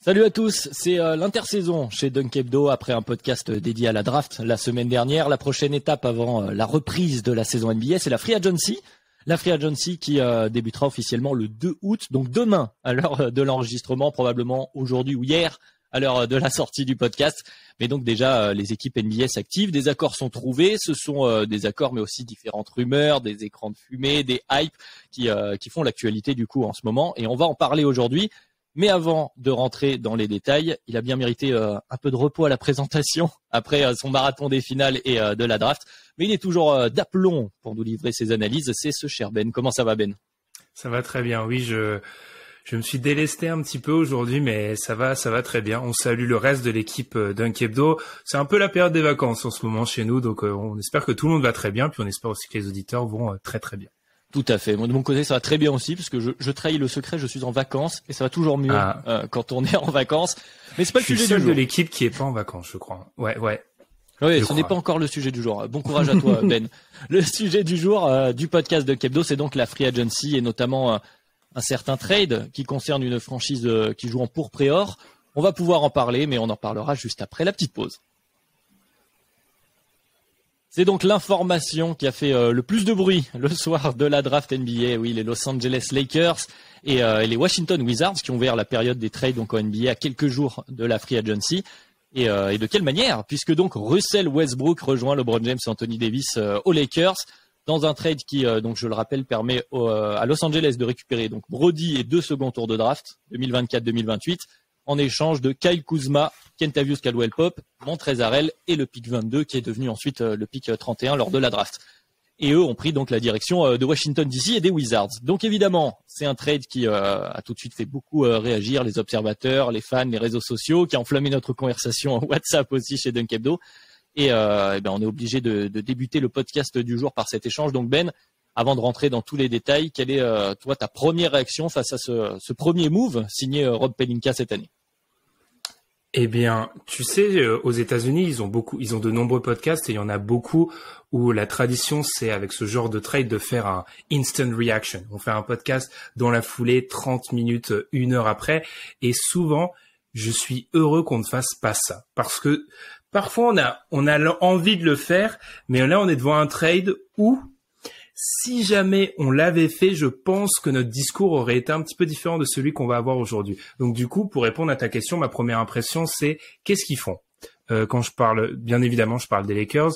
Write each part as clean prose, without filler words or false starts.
Salut à tous, c'est l'intersaison chez Dunk Hebdo après un podcast dédié à la draft la semaine dernière. La prochaine étape avant la reprise de la saison NBA, c'est la Free Agency. La Free Agency qui débutera officiellement le 2 août, donc demain à l'heure de l'enregistrement, probablement aujourd'hui ou hier à l'heure de la sortie du podcast. Mais donc déjà, les équipes NBA s'activent, des accords sont trouvés. Ce sont des accords mais aussi différentes rumeurs, des écrans de fumée, des hypes qui font l'actualité du coup en ce moment. Et on va en parler aujourd'hui. Mais avant de rentrer dans les détails, il a bien mérité un peu de repos à la présentation après son marathon des finales et de la draft. Mais il est toujours d'aplomb pour nous livrer ses analyses. C'est ce cher Ben. Comment ça va, Ben? Ça va très bien. Oui, je me suis délesté un petit peu aujourd'hui, mais ça va très bien. On salue le reste de l'équipe Dunk Hebdo. C'est un peu la période des vacances en ce moment chez nous, donc on espère que tout le monde va très bien, puis on espère aussi que les auditeurs vont très très bien. Tout à fait. Moi, de mon côté, ça va très bien aussi, parce que je trahis le secret, je suis en vacances, et ça va toujours mieux quand on est en vacances. Mais c'est pas le sujet du jour. Je suis le seul de l'équipe qui est pas en vacances, je crois. Ouais. Oui, ce n'est pas encore le sujet du jour. Bon courage à toi, Ben. Le sujet du jour du podcast de Kebdo, c'est donc la Free Agency, et notamment un certain trade qui concerne une franchise qui joue en pourpre et or. On va pouvoir en parler, mais on en parlera juste après la petite pause. C'est donc l'information qui a fait le plus de bruit le soir de la draft NBA. Oui, les Los Angeles Lakers et les Washington Wizards qui ont ouvert la période des trades donc en NBA à quelques jours de la Free Agency. Et de quelle manière? Puisque donc Russell Westbrook rejoint LeBron James et Anthony Davis aux Lakers dans un trade qui, donc je le rappelle, permet à Los Angeles de récupérer donc Brody et 2 seconds tours de draft 2024-2028 en échange de Kyle Kuzma, Kentavious Caldwell-Pope, Montrezl Harrell et le pick 22 qui est devenu ensuite le pick 31 lors de la draft. Et eux ont pris donc la direction de Washington DC et des Wizards. Donc évidemment, c'est un trade qui a tout de suite fait beaucoup réagir les observateurs, les fans, les réseaux sociaux, qui a enflammé notre conversation WhatsApp aussi chez Dunk Hebdo. Et on est obligé de débuter le podcast du jour par cet échange. Donc Ben, avant de rentrer dans tous les détails, quelle est toi ta première réaction face à ce premier move signé Rob Pelinka cette année? Eh bien, tu sais, aux États-Unis, ils ont de nombreux podcasts et il y en a beaucoup où la tradition, c'est avec ce genre de trade de faire un instant reaction. On fait un podcast dans la foulée, 30 minutes, 1 heure après. Et souvent, je suis heureux qu'on ne fasse pas ça. Parce que parfois, on a envie de le faire, mais là, on est devant un trade où, si jamais on l'avait fait, je pense que notre discours aurait été un petit peu différent de celui qu'on va avoir aujourd'hui. Donc du coup, pour répondre à ta question, ma première impression, c'est qu'est-ce qu'ils font? Quand je parle, bien évidemment, je parle des Lakers.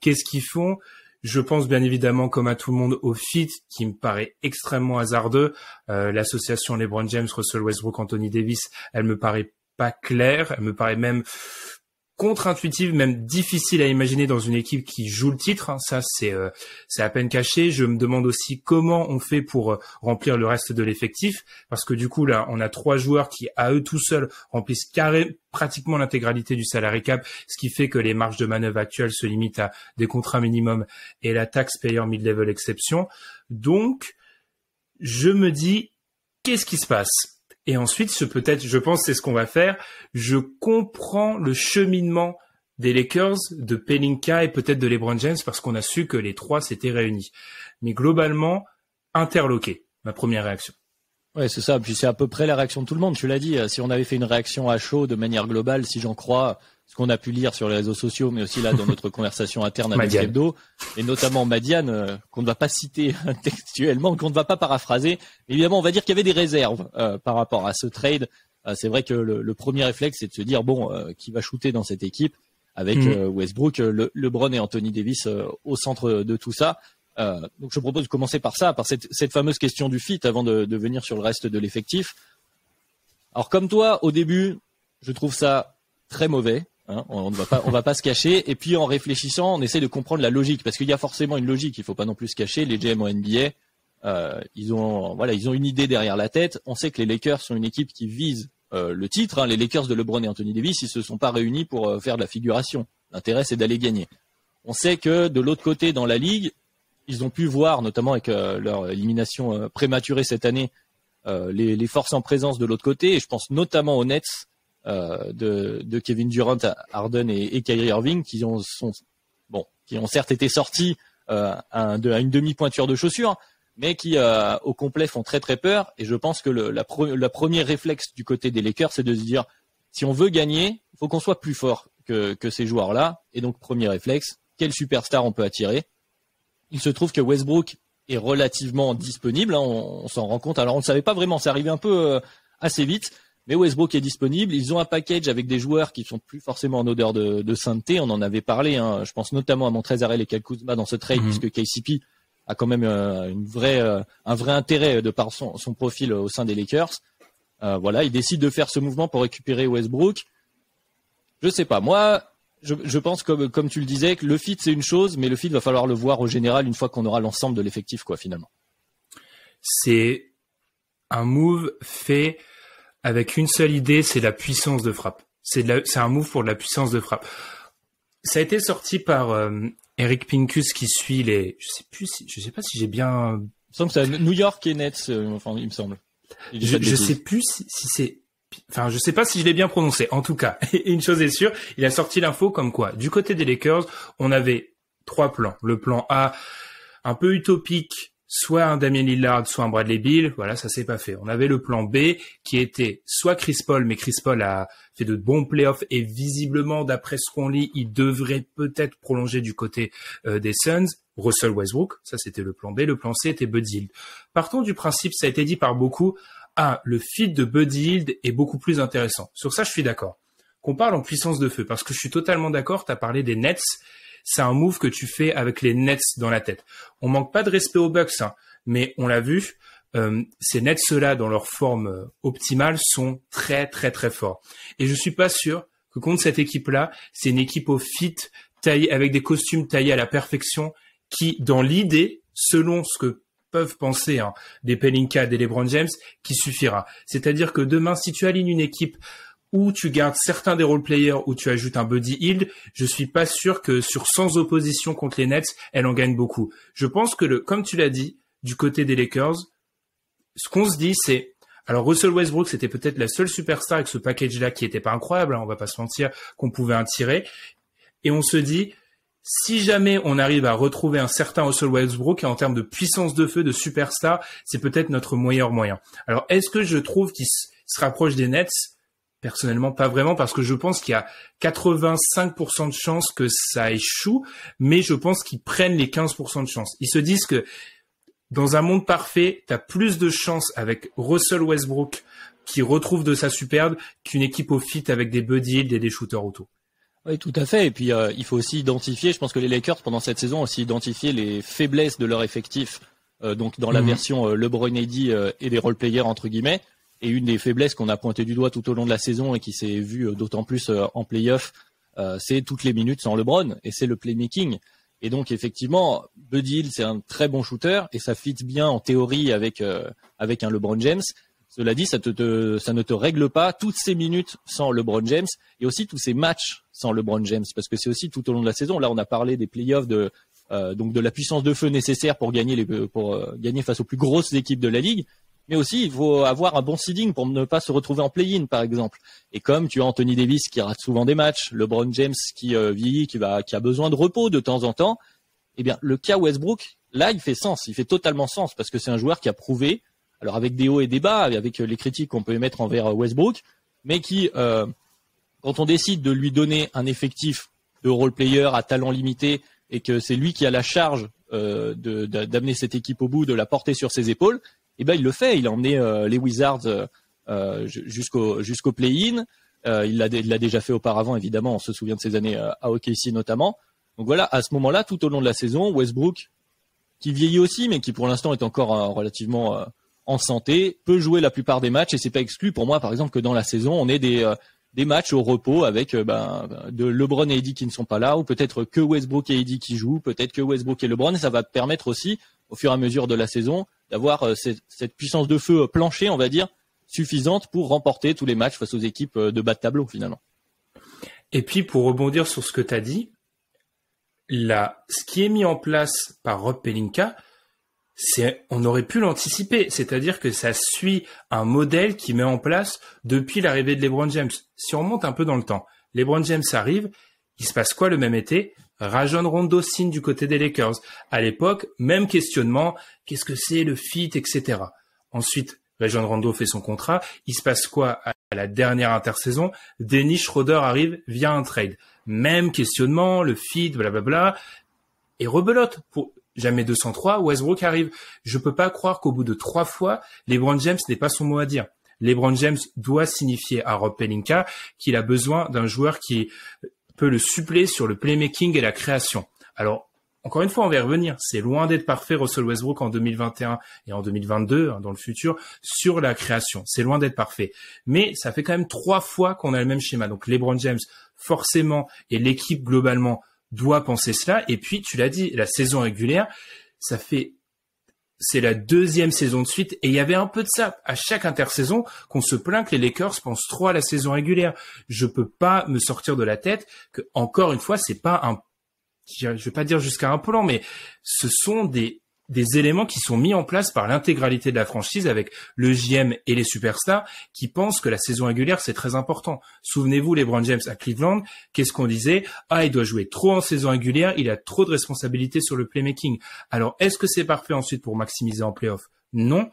Qu'est-ce qu'ils font? Je pense bien évidemment, comme à tout le monde, au fit qui me paraît extrêmement hasardeux. L'association LeBron James, Russell Westbrook, Anthony Davis, elle me paraît pas claire. Elle me paraît même contre-intuitive, même difficile à imaginer dans une équipe qui joue le titre. Ça, c'est à peine caché. Je me demande aussi comment on fait pour remplir le reste de l'effectif, parce que du coup, là, on a 3 joueurs qui, à eux tout seuls, remplissent pratiquement l'intégralité du salary cap, ce qui fait que les marges de manœuvre actuelles se limitent à des contrats minimum et la taxpayer mid-level exception. Donc, je me dis, qu'est-ce qui se passe? Et ensuite, je pense c'est ce qu'on va faire. Je comprends le cheminement des Lakers, de Pelinka et peut-être de LeBron James parce qu'on a su que les 3 s'étaient réunis. Mais globalement, interloqué, ma première réaction. Ouais, c'est ça. Puis c'est à peu près la réaction de tout le monde. Tu l'as dit. Si on avait fait une réaction à chaud de manière globale, si j'en crois ce qu'on a pu lire sur les réseaux sociaux, mais aussi là dans notre conversation interne avec Hebdo, et notamment Madiane, qu'on ne va pas citer textuellement, qu'on ne va pas paraphraser. Évidemment, on va dire qu'il y avait des réserves par rapport à ce trade. C'est vrai que le premier réflexe, c'est de se dire qui va shooter dans cette équipe avec Westbrook, LeBron et Anthony Davis au centre de tout ça. Donc je propose de commencer par ça, par cette fameuse question du fit avant de venir sur le reste de l'effectif. Alors comme toi, au début, je trouve ça très mauvais. On va pas se cacher. Et puis en réfléchissant, on essaie de comprendre la logique, parce qu'il y a forcément une logique. Il faut pas non plus se cacher. Les GM en NBA, ils ont une idée derrière la tête. On sait que les Lakers sont une équipe qui vise le titre. Les Lakers de LeBron et Anthony Davis, ils se sont pas réunis pour faire de la figuration. L'intérêt, c'est d'aller gagner. On sait que de l'autre côté, dans la ligue, ils ont pu voir, notamment avec leur élimination prématurée cette année, les forces en présence de l'autre côté. Et je pense notamment aux Nets. De Kevin Durant, Harden et Kyrie Irving qui ont certes été sortis à une demi-pointure de chaussures, mais qui au complet font très très peur. Et je pense que la première réflexe du côté des Lakers, c'est de se dire, si on veut gagner, il faut qu'on soit plus fort que ces joueurs-là. Et donc, premier réflexe, quel superstar on peut attirer? Il se trouve que Westbrook est relativement disponible, hein, on s'en rend compte. Alors, on ne savait pas vraiment, c'est arrivé un peu assez vite, mais Westbrook est disponible. Ils ont un package avec des joueurs qui sont plus forcément en odeur de sainteté. On en avait parlé, hein. Je pense notamment à Montrezl et Kyle Kuzma dans ce trade, puisque KCP a quand même un vrai intérêt de par son profil au sein des Lakers. Voilà, il décide de faire ce mouvement pour récupérer Westbrook. Je sais pas, moi, je pense comme tu le disais, que le fit c'est une chose, mais le fit va falloir le voir au général une fois qu'on aura l'ensemble de l'effectif, quoi, finalement. C'est un move fait avec une seule idée, c'est la puissance de frappe. C'est un move pour de la puissance de frappe. Ça a été sorti par Eric Pincus qui suit je sais pas si j'ai bien. Il me semble que c'est New York et Nets, enfin il me semble. Je sais plus si c'est. Enfin, je sais pas si je l'ai bien prononcé. En tout cas, une chose est sûre, il a sorti l'info comme quoi, du côté des Lakers, on avait 3 plans. Le plan A, un peu utopique, soit un Damian Lillard, soit un Bradley Beal. Voilà, ça s'est pas fait. On avait le plan B, qui était soit Chris Paul, mais Chris Paul a fait de bons playoffs et visiblement, d'après ce qu'on lit, il devrait peut-être prolonger du côté des Suns. Russell Westbrook, ça c'était le plan B. Le plan C était Buddy Hield. Partons du principe, ça a été dit par beaucoup, le fit de Buddy Hield est beaucoup plus intéressant. Sur ça, je suis d'accord. Qu'on parle en puissance de feu, parce que je suis totalement d'accord, tu as parlé des Nets, c'est un move que tu fais avec les Nets dans la tête. On manque pas de respect aux Bucks, hein, mais on l'a vu, ces Nets-là, dans leur forme optimale, sont très très très forts. Et je suis pas sûr que contre cette équipe-là, c'est une équipe au fit, taillée, avec des costumes taillés à la perfection, qui, dans l'idée, selon ce que peuvent penser des Pelinka, des LeBron James, qui suffira. C'est-à-dire que demain, si tu alignes une équipe où tu gardes certains des role-players, où tu ajoutes un Buddy Hield, je suis pas sûr que sur 100 oppositions contre les Nets, elle en gagne beaucoup. Je pense que comme tu l'as dit, du côté des Lakers, ce qu'on se dit, c'est, alors Russell Westbrook, c'était peut-être la seule superstar avec ce package-là qui était pas incroyable, hein, on va pas se mentir, qu'on pouvait en tirer. Et on se dit, si jamais on arrive à retrouver un certain Russell Westbrook, en termes de puissance de feu, de superstar, c'est peut-être notre meilleur moyen. Alors, est-ce que je trouve qu'il se rapproche des Nets? Personnellement, pas vraiment, parce que je pense qu'il y a 85% de chances que ça échoue, mais je pense qu'ils prennent les 15% de chances. Ils se disent que dans un monde parfait, tu as plus de chances avec Russell Westbrook qui retrouve de sa superbe qu'une équipe au fit avec des Buddy Hield et des shooters autour. Oui, tout à fait. Et puis, il faut aussi identifier, je pense que les Lakers, pendant cette saison, ont aussi identifié les faiblesses de leur effectif, donc dans la version LeBron AD et des role-players, entre guillemets. Et une des faiblesses qu'on a pointé du doigt tout au long de la saison et qui s'est vue d'autant plus en play-off, c'est toutes les minutes sans LeBron, et c'est le playmaking. Et donc, effectivement, Buddy Hield, c'est un très bon shooter, et ça fit bien en théorie avec un LeBron James. Cela dit, ça ne te règle pas toutes ces minutes sans LeBron James et aussi tous ces matchs sans LeBron James, parce que c'est aussi tout au long de la saison. Là, on a parlé des playoffs, donc de la puissance de feu nécessaire pour gagner face aux plus grosses équipes de la ligue. Mais aussi, il faut avoir un bon seeding pour ne pas se retrouver en play-in, par exemple. Et comme tu as Anthony Davis qui rate souvent des matchs, LeBron James qui vieillit, qui a besoin de repos de temps en temps, eh bien, le cas Westbrook, là, il fait totalement sens, parce que c'est un joueur qui a prouvé, alors avec des hauts et des bas, avec les critiques qu'on peut émettre envers Westbrook, mais qui, quand on décide de lui donner un effectif de role-player à talent limité, et que c'est lui qui a la charge d'amener cette équipe au bout, de la porter sur ses épaules, eh ben il le fait. Il a emmené les Wizards jusqu'au play-in. Il l'a déjà fait auparavant, évidemment. On se souvient de ses années à OKC notamment. Donc voilà, à ce moment-là, tout au long de la saison, Westbrook, qui vieillit aussi, mais qui pour l'instant est encore relativement en santé, peut jouer la plupart des matchs. Et c'est pas exclu pour moi, par exemple, que dans la saison, on ait des matchs au repos avec de LeBron et AD qui ne sont pas là, ou peut-être que Westbrook et AD qui jouent, peut-être que Westbrook et LeBron. Et ça va permettre aussi, au fur et à mesure de la saison, d'avoir cette puissance de feu plancher, on va dire, suffisante pour remporter tous les matchs face aux équipes de bas de tableau, finalement. Et puis, pour rebondir sur ce que tu as dit, ce qui est mis en place par Rob Pelinka, on aurait pu l'anticiper. C'est-à-dire que ça suit un modèle qui met en place depuis l'arrivée de LeBron James. Si on remonte un peu dans le temps, LeBron James arrive, il se passe quoi le même été? Rajon Rondo signe du côté des Lakers. À l'époque, même questionnement, qu'est-ce que c'est le fit, etc. Ensuite, Rajon Rondo fait son contrat. Il se passe quoi à la dernière intersaison? Dennis Schroeder arrive via un trade. Même questionnement, le fit, blablabla. Et rebelote. Pour jamais 203, Westbrook arrive. Je peux pas croire qu'au bout de 3 fois, LeBron James n'ait pas son mot à dire. LeBron James doit signifier à Rob Pelinka qu'il a besoin d'un joueur qui peut le suppléer sur le playmaking et la création. Alors, encore une fois, on va y revenir. C'est loin d'être parfait, Russell Westbrook, en 2021 et en 2022, dans le futur, sur la création. C'est loin d'être parfait. Mais ça fait quand même 3 fois qu'on a le même schéma. Donc, LeBron James, forcément, et l'équipe, globalement, doit penser cela. Et puis, tu l'as dit, la saison régulière, c'est la 2e saison de suite. Et il y avait un peu de ça à chaque intersaison qu'on se plaint que les Lakers pensent trop à la saison régulière. Je peux pas me sortir de la tête que, encore une fois, c'est pas je vais pas dire jusqu'à un plan, mais ce sont des éléments qui sont mis en place par l'intégralité de la franchise avec le GM et les superstars qui pensent que la saison régulière, c'est très important. Souvenez-vous, LeBron James à Cleveland, qu'est-ce qu'on disait? Il doit jouer trop en saison régulière, il a trop de responsabilités sur le playmaking. Alors, est-ce que c'est parfait ensuite pour maximiser en playoff? Non,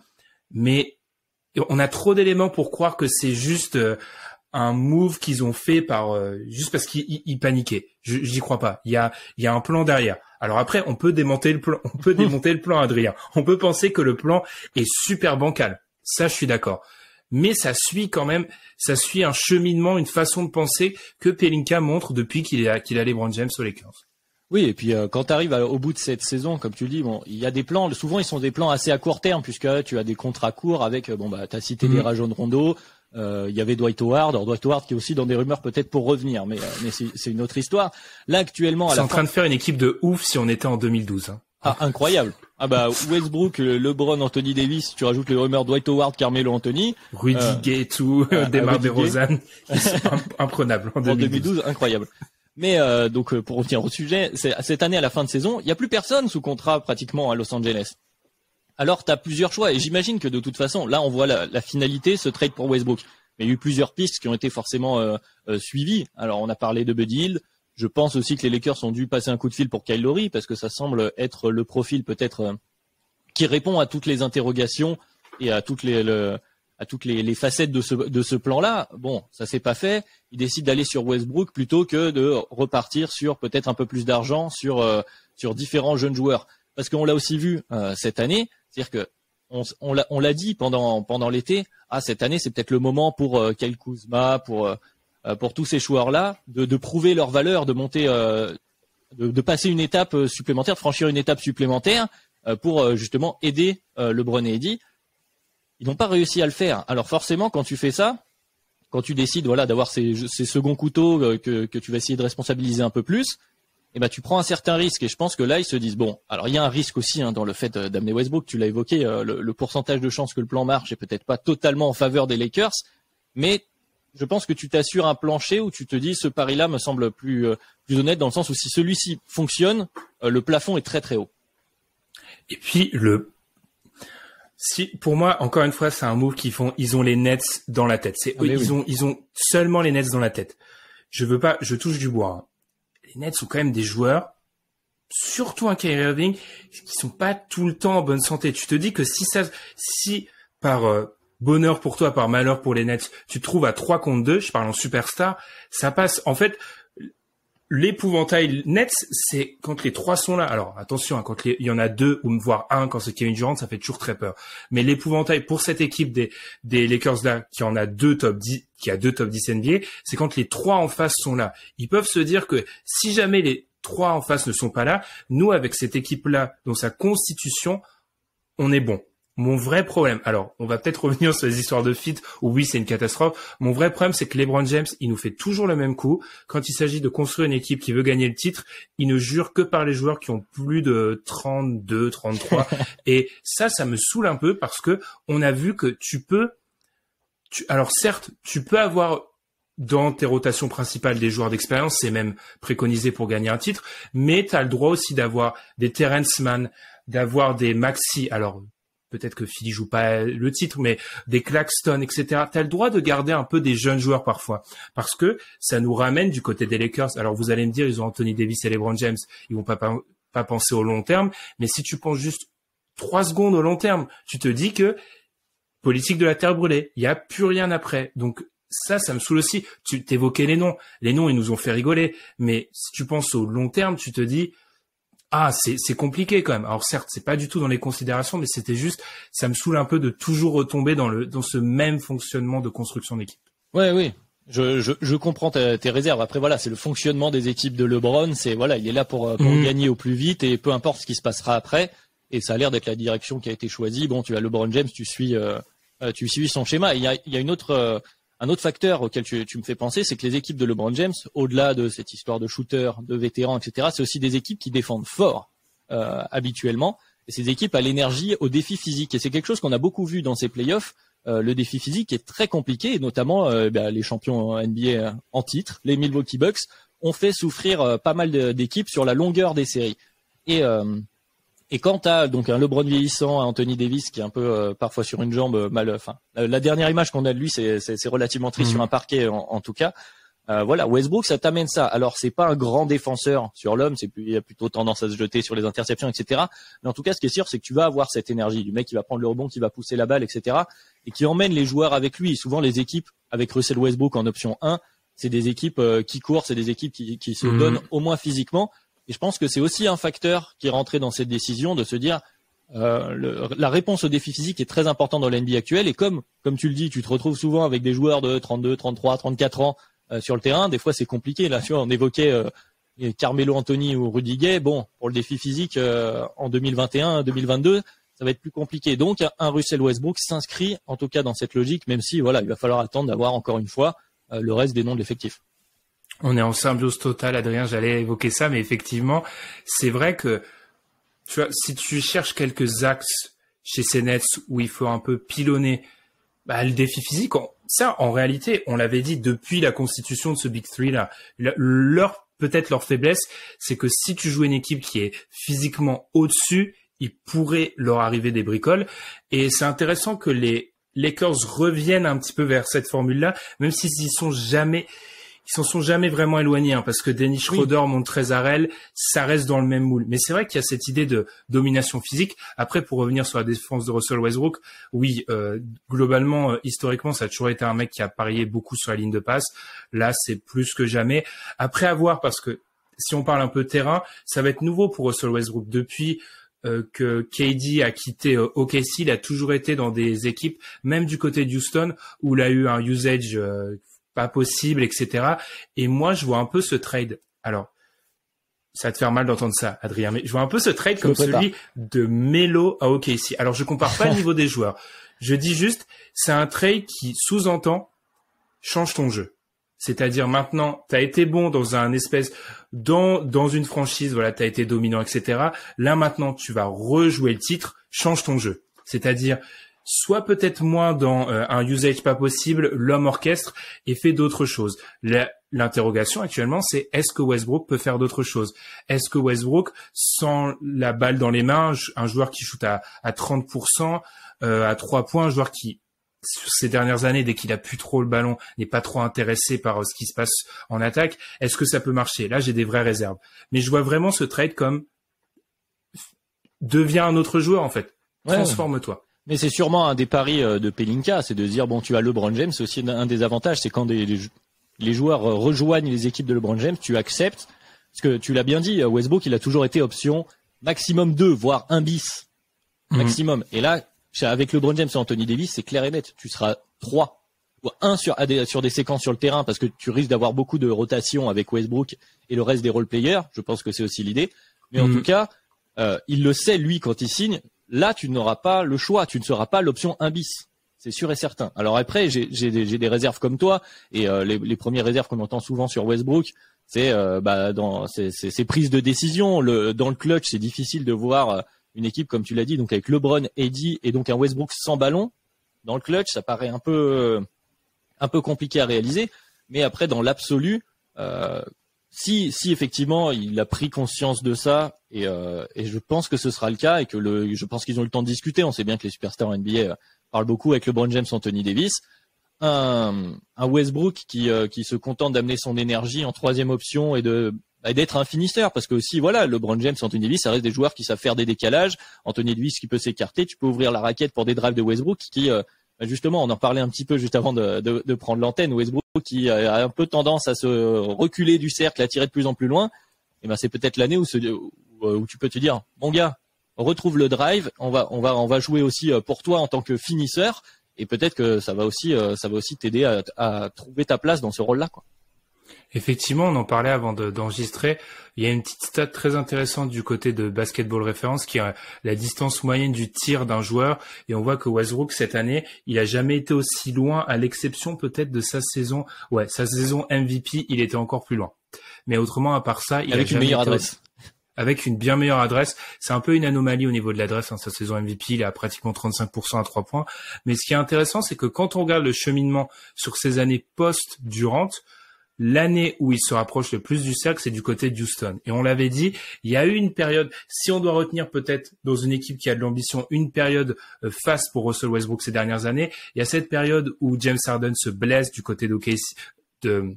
mais on a trop d'éléments pour croire que c'est juste un move qu'ils ont fait juste parce qu'ils paniquaient. J'y crois pas. Il y a un plan derrière. Alors après, on peut démonter le plan, Adrien. On peut penser que le plan est super bancal. Ça, je suis d'accord. Mais ça suit un cheminement, une façon de penser que Pelinka montre depuis qu'il a LeBron James aux Lakers. Oui, et puis quand tu arrives au bout de cette saison, comme tu le dis, bon, il y a des plans, souvent ils sont des plans assez à court terme puisque tu as des contrats courts avec tu as cité les Rajon Rondo, il y avait Dwight Howard, qui est aussi dans des rumeurs peut-être pour revenir, mais c'est une autre histoire. Là actuellement, c'est en train de faire une équipe de ouf si on était en 2012. Hein. Ah, incroyable. Westbrook, LeBron, Anthony Davis, tu rajoutes les rumeurs Dwight Howard, Carmelo Anthony, Rudy Gay, tout, Demar DeRozan, imprenable en 2012. Incroyable. Mais pour revenir au sujet, cette année à la fin de saison, il y a plus personne sous contrat pratiquement à Los Angeles. Alors, tu as plusieurs choix, et j'imagine que de toute façon, là, on voit la finalité, ce trade pour Westbrook. Mais il y a eu plusieurs pistes qui ont été forcément suivies. Alors, on a parlé de Buddy Hield. Je pense aussi que les Lakers ont dû passer un coup de fil pour Kyle Lowry, parce que ça semble être le profil peut-être qui répond à toutes les interrogations et à toutes les facettes de ce plan-là. Bon, ça s'est pas fait. Il décide d'aller sur Westbrook plutôt que de repartir sur peut-être un peu plus d'argent sur différents jeunes joueurs. Parce qu'on l'a aussi vu cette année, c'est-à-dire que on l'a dit pendant l'été. Cette année c'est peut-être le moment pour Kyle Kuzma, pour tous ces joueurs-là de prouver leur valeur, de monter, de passer une étape supplémentaire, de franchir une étape supplémentaire pour justement aider LeBron et Eddie. Ils n'ont pas réussi à le faire. Alors forcément, quand tu fais ça, quand tu décides d'avoir ces seconds couteaux que tu vas essayer de responsabiliser un peu plus, tu prends un certain risque. Et je pense que là, ils se disent alors il y a un risque aussi dans le fait d'amener Westbrook. Tu l'as évoqué, le pourcentage de chances que le plan marche est peut-être pas totalement en faveur des Lakers, mais je pense que tu t'assures un plancher où tu te dis ce pari-là me semble plus honnête dans le sens où si celui-ci fonctionne, le plafond est très très haut. Et puis pour moi, encore une fois, c'est un move ils ont les Nets dans la tête. Ils ont seulement les Nets dans la tête. Je touche du bois. Hein. Les Nets sont quand même des joueurs, surtout un Kyrie Irving, qui sont pas tout le temps en bonne santé. Tu te dis que si par bonheur pour toi, par malheur pour les Nets, tu te trouves à 3 contre 2, je parle en superstar, ça passe. En fait, l'épouvantail Nets, c'est quand les 3 sont là. Alors attention, quand il y en a 2 ou voire 1 quand c'est Kevin Durant, ça fait toujours très peur. Mais l'épouvantail pour cette équipe des Lakers là, qui en a 2 top 10, qui a 2 top 10 NBA, c'est quand les 3 en face sont là. Ils peuvent se dire que si jamais les 3 en face ne sont pas là, nous avec cette équipe là, dans sa constitution, on est bon. Mon vrai problème, alors on va peut-être revenir sur les histoires de fit où oui c'est une catastrophe, mon vrai problème c'est que LeBron James il nous fait toujours le même coup, quand il s'agit de construire une équipe qui veut gagner le titre, il ne jure que par les joueurs qui ont plus de 32, 33 et ça me saoule un peu parce que on a vu que alors certes tu peux avoir dans tes rotations principales des joueurs d'expérience, c'est même préconisé pour gagner un titre, mais tu as le droit aussi d'avoir des Terrence Mann, d'avoir des Maxi, alors peut-être que Philly joue pas le titre, mais des Claxton, etc. T'as le droit de garder un peu des jeunes joueurs parfois, parce que ça nous ramène du côté des Lakers. Alors vous allez me dire, ils ont Anthony Davis et LeBron James, ils vont pas penser au long terme, mais si tu penses juste 3 secondes au long terme, tu te dis que politique de la terre brûlée, il y a plus rien après. Donc ça me saoule aussi. Tu t'évoquais les noms, ils nous ont fait rigoler, mais si tu penses au long terme, tu te dis c'est compliqué quand même. Alors certes, c'est pas du tout dans les considérations, mais c'était juste, ça me saoule un peu de toujours retomber dans ce même fonctionnement de construction d'équipe. Ouais, oui. Je comprends tes réserves. Après voilà, c'est le fonctionnement des équipes de LeBron. C'est voilà, il est là pour gagner au plus vite et peu importe ce qui se passera après. Et ça a l'air d'être la direction qui a été choisie. Bon, tu as LeBron James, tu suis son schéma. Il y a un autre facteur auquel tu me fais penser, c'est que les équipes de LeBron James, au-delà de cette histoire de shooters, de vétérans, etc., c'est aussi des équipes qui défendent fort habituellement. Et ces équipes à l'énergie, au défi physique. Et c'est quelque chose qu'on a beaucoup vu dans ces playoffs. Le défi physique est très compliqué, et notamment les champions NBA en titre, les Milwaukee Bucks, ont fait souffrir pas mal d'équipes sur la longueur des séries. Et quand t'as donc un LeBron vieillissant, un Anthony Davis qui est un peu parfois sur une jambe la dernière image qu'on a de lui, c'est relativement triste sur un parquet en tout cas. Voilà, Westbrook, ça t'amène ça. Alors c'est pas un grand défenseur sur l'homme, il a plutôt tendance à se jeter sur les interceptions, etc. Mais en tout cas, ce qui est sûr, c'est que tu vas avoir cette énergie du mec qui va prendre le rebond, qui va pousser la balle, etc. et qui emmène les joueurs avec lui. Souvent, les équipes avec Russell Westbrook en option 1, c'est des équipes qui courent, c'est des équipes qui se donnent au moins physiquement. Et je pense que c'est aussi un facteur qui est rentré dans cette décision de se dire la réponse au défi physique est très importante dans l'NBA actuelle. Et comme tu le dis, tu te retrouves souvent avec des joueurs de 32, 33, 34 ans sur le terrain. Des fois, c'est compliqué. Là, tu vois, on évoquait Carmelo Anthony ou Rudy Gay. Bon, pour le défi physique en 2021, 2022, ça va être plus compliqué. Donc, un Russell Westbrook s'inscrit en tout cas dans cette logique, même si voilà, il va falloir attendre d'avoir encore une fois le reste des noms de l'effectif. On est en symbiose totale, Adrien, j'allais évoquer ça, mais effectivement, c'est vrai que, tu vois, si tu cherches quelques axes chez ces Nets où il faut un peu pilonner, le défi physique, ça, en réalité, on l'avait dit depuis la constitution de ce Big Three là, peut-être leur faiblesse, c'est que si tu joues une équipe qui est physiquement au-dessus, il pourrait leur arriver des bricoles, et c'est intéressant que les Lakers reviennent un petit peu vers cette formule-là, même s'ils s'en sont jamais vraiment éloignés, parce que Dennis Schroeder, Montrezl, ça reste dans le même moule. Mais c'est vrai qu'il y a cette idée de domination physique. Après, pour revenir sur la défense de Russell Westbrook, oui, globalement, historiquement, ça a toujours été un mec qui a parié beaucoup sur la ligne de passe. Là, c'est plus que jamais. Après, à voir, parce que si on parle un peu terrain, ça va être nouveau pour Russell Westbrook. Depuis que KD a quitté OKC, il a toujours été dans des équipes, même du côté de Houston, où il a eu un usage pas possible, etc. Et moi, je vois un peu ce trade. Alors, ça va te faire mal d'entendre ça, Adrien, mais je vois un peu ce trade comme celui de Melo à OKC. Alors, je compare pas le niveau des joueurs. Je dis juste, c'est un trade qui sous-entend change ton jeu. C'est-à-dire maintenant, t'as été bon dans un espèce, dans une franchise, voilà, t'as été dominant, etc. Là, maintenant, tu vas rejouer le titre, change ton jeu. C'est-à-dire, soit peut-être moins dans un usage pas possible, l'homme orchestre, et fait d'autres choses. L'interrogation actuellement, c'est est-ce que Westbrook peut faire d'autres choses? Est-ce que Westbrook, sans la balle dans les mains, un joueur qui shoot à 30%, à 3 points, un joueur qui, sur ces dernières années, dès qu'il a plus trop le ballon, n'est pas trop intéressé par ce qui se passe en attaque, est-ce que ça peut marcher? Là, j'ai des vraies réserves. Mais je vois vraiment ce trade comme deviens un autre joueur, en fait. Transforme-toi. Mais c'est sûrement un des paris de Pelinka, c'est de dire, bon, tu as LeBron James, c'est aussi un des avantages, c'est quand les joueurs rejoignent les équipes de LeBron James, tu acceptes, parce que tu l'as bien dit, Westbrook, il a toujours été option maximum 2, voire 1 bis, maximum. Et là, avec LeBron James et Anthony Davis, c'est clair et net, tu seras 3, ou 1 sur des séquences sur le terrain, parce que tu risques d'avoir beaucoup de rotation avec Westbrook et le reste des role players, je pense que c'est aussi l'idée. Mais en tout cas, il le sait, lui, quand il signe. Là, tu n'auras pas le choix, tu ne seras pas l'option 1 bis. C'est sûr et certain. Alors après, j'ai des réserves comme toi, et les premières réserves qu'on entend souvent sur Westbrook, c'est dans ces prises de décision. Dans le clutch, c'est difficile de voir une équipe, comme tu l'as dit, donc avec LeBron, AD et donc un Westbrook sans ballon. Dans le clutch, ça paraît un peu compliqué à réaliser, mais après, dans l'absolu, si effectivement il a pris conscience de ça, et je pense que ce sera le cas, et que je pense qu'ils ont eu le temps de discuter. On sait bien que les superstars NBA parlent beaucoup avec LeBron James, Anthony Davis. Un Westbrook qui se contente d'amener son énergie en troisième option et d'être un finisseur, parce que aussi voilà, LeBron James, Anthony Davis, ça reste des joueurs qui savent faire des décalages. Anthony Davis qui peut s'écarter, tu peux ouvrir la raquette pour des drives de Westbrook qui justement, on en parlait un petit peu juste avant de prendre l'antenne. Westbrook qui a un peu tendance à se reculer du cercle, à tirer de plus en plus loin. Et ben c'est peut-être l'année où tu peux te dire, mon gars, retrouve le drive, on va jouer aussi pour toi en tant que finisseur, et peut-être que ça va aussi t'aider à trouver ta place dans ce rôle-là, quoi. Effectivement, on en parlait avant d'enregistrer. Il y a une petite stat très intéressante du côté de Basketball Reference qui est la distance moyenne du tir d'un joueur. Et on voit que Westbrook, cette année, il a jamais été aussi loin, à l'exception peut-être de sa saison MVP, il était encore plus loin. Mais autrement, à part ça, avec une meilleure adresse. Avec une bien meilleure adresse. C'est un peu une anomalie au niveau de l'adresse, sa saison MVP, il est à pratiquement 35% à 3 points. Mais ce qui est intéressant, c'est que quand on regarde le cheminement sur ces années post-Durant, l'année où il se rapproche le plus du cercle, c'est du côté d'Houston. Et on l'avait dit, il y a eu une période, si on doit retenir peut-être dans une équipe qui a de l'ambition, une période face pour Russell Westbrook ces dernières années, il y a cette période où James Harden se blesse du côté d'Houston,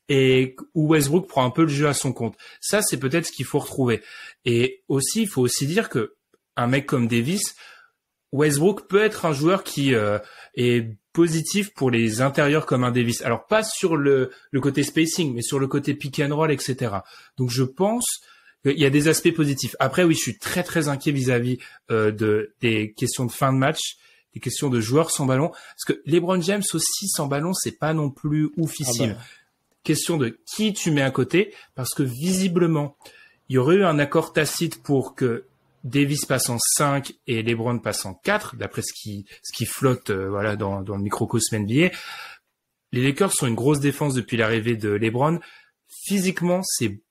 et où Westbrook prend un peu le jeu à son compte. Ça, c'est peut-être ce qu'il faut retrouver. Et aussi, il faut aussi dire que un mec comme Davis, Westbrook peut être un joueur qui est positif pour les intérieurs comme un Davis. Alors pas sur le côté spacing, mais sur le côté pick and roll, etc. Donc je pense qu'il y a des aspects positifs. Après oui, je suis très très inquiet vis-à-vis des questions de fin de match, des questions de joueurs sans ballon, parce que LeBron James aussi sans ballon, c'est pas non plus oufissime. Question de qui tu mets à côté, parce que visiblement il y aurait eu un accord tacite pour que Davis passe en 5 et LeBron passe en 4, d'après ce qui flotte dans le microcosme NBA. Les Lakers sont une grosse défense depuis l'arrivée de LeBron. Physiquement,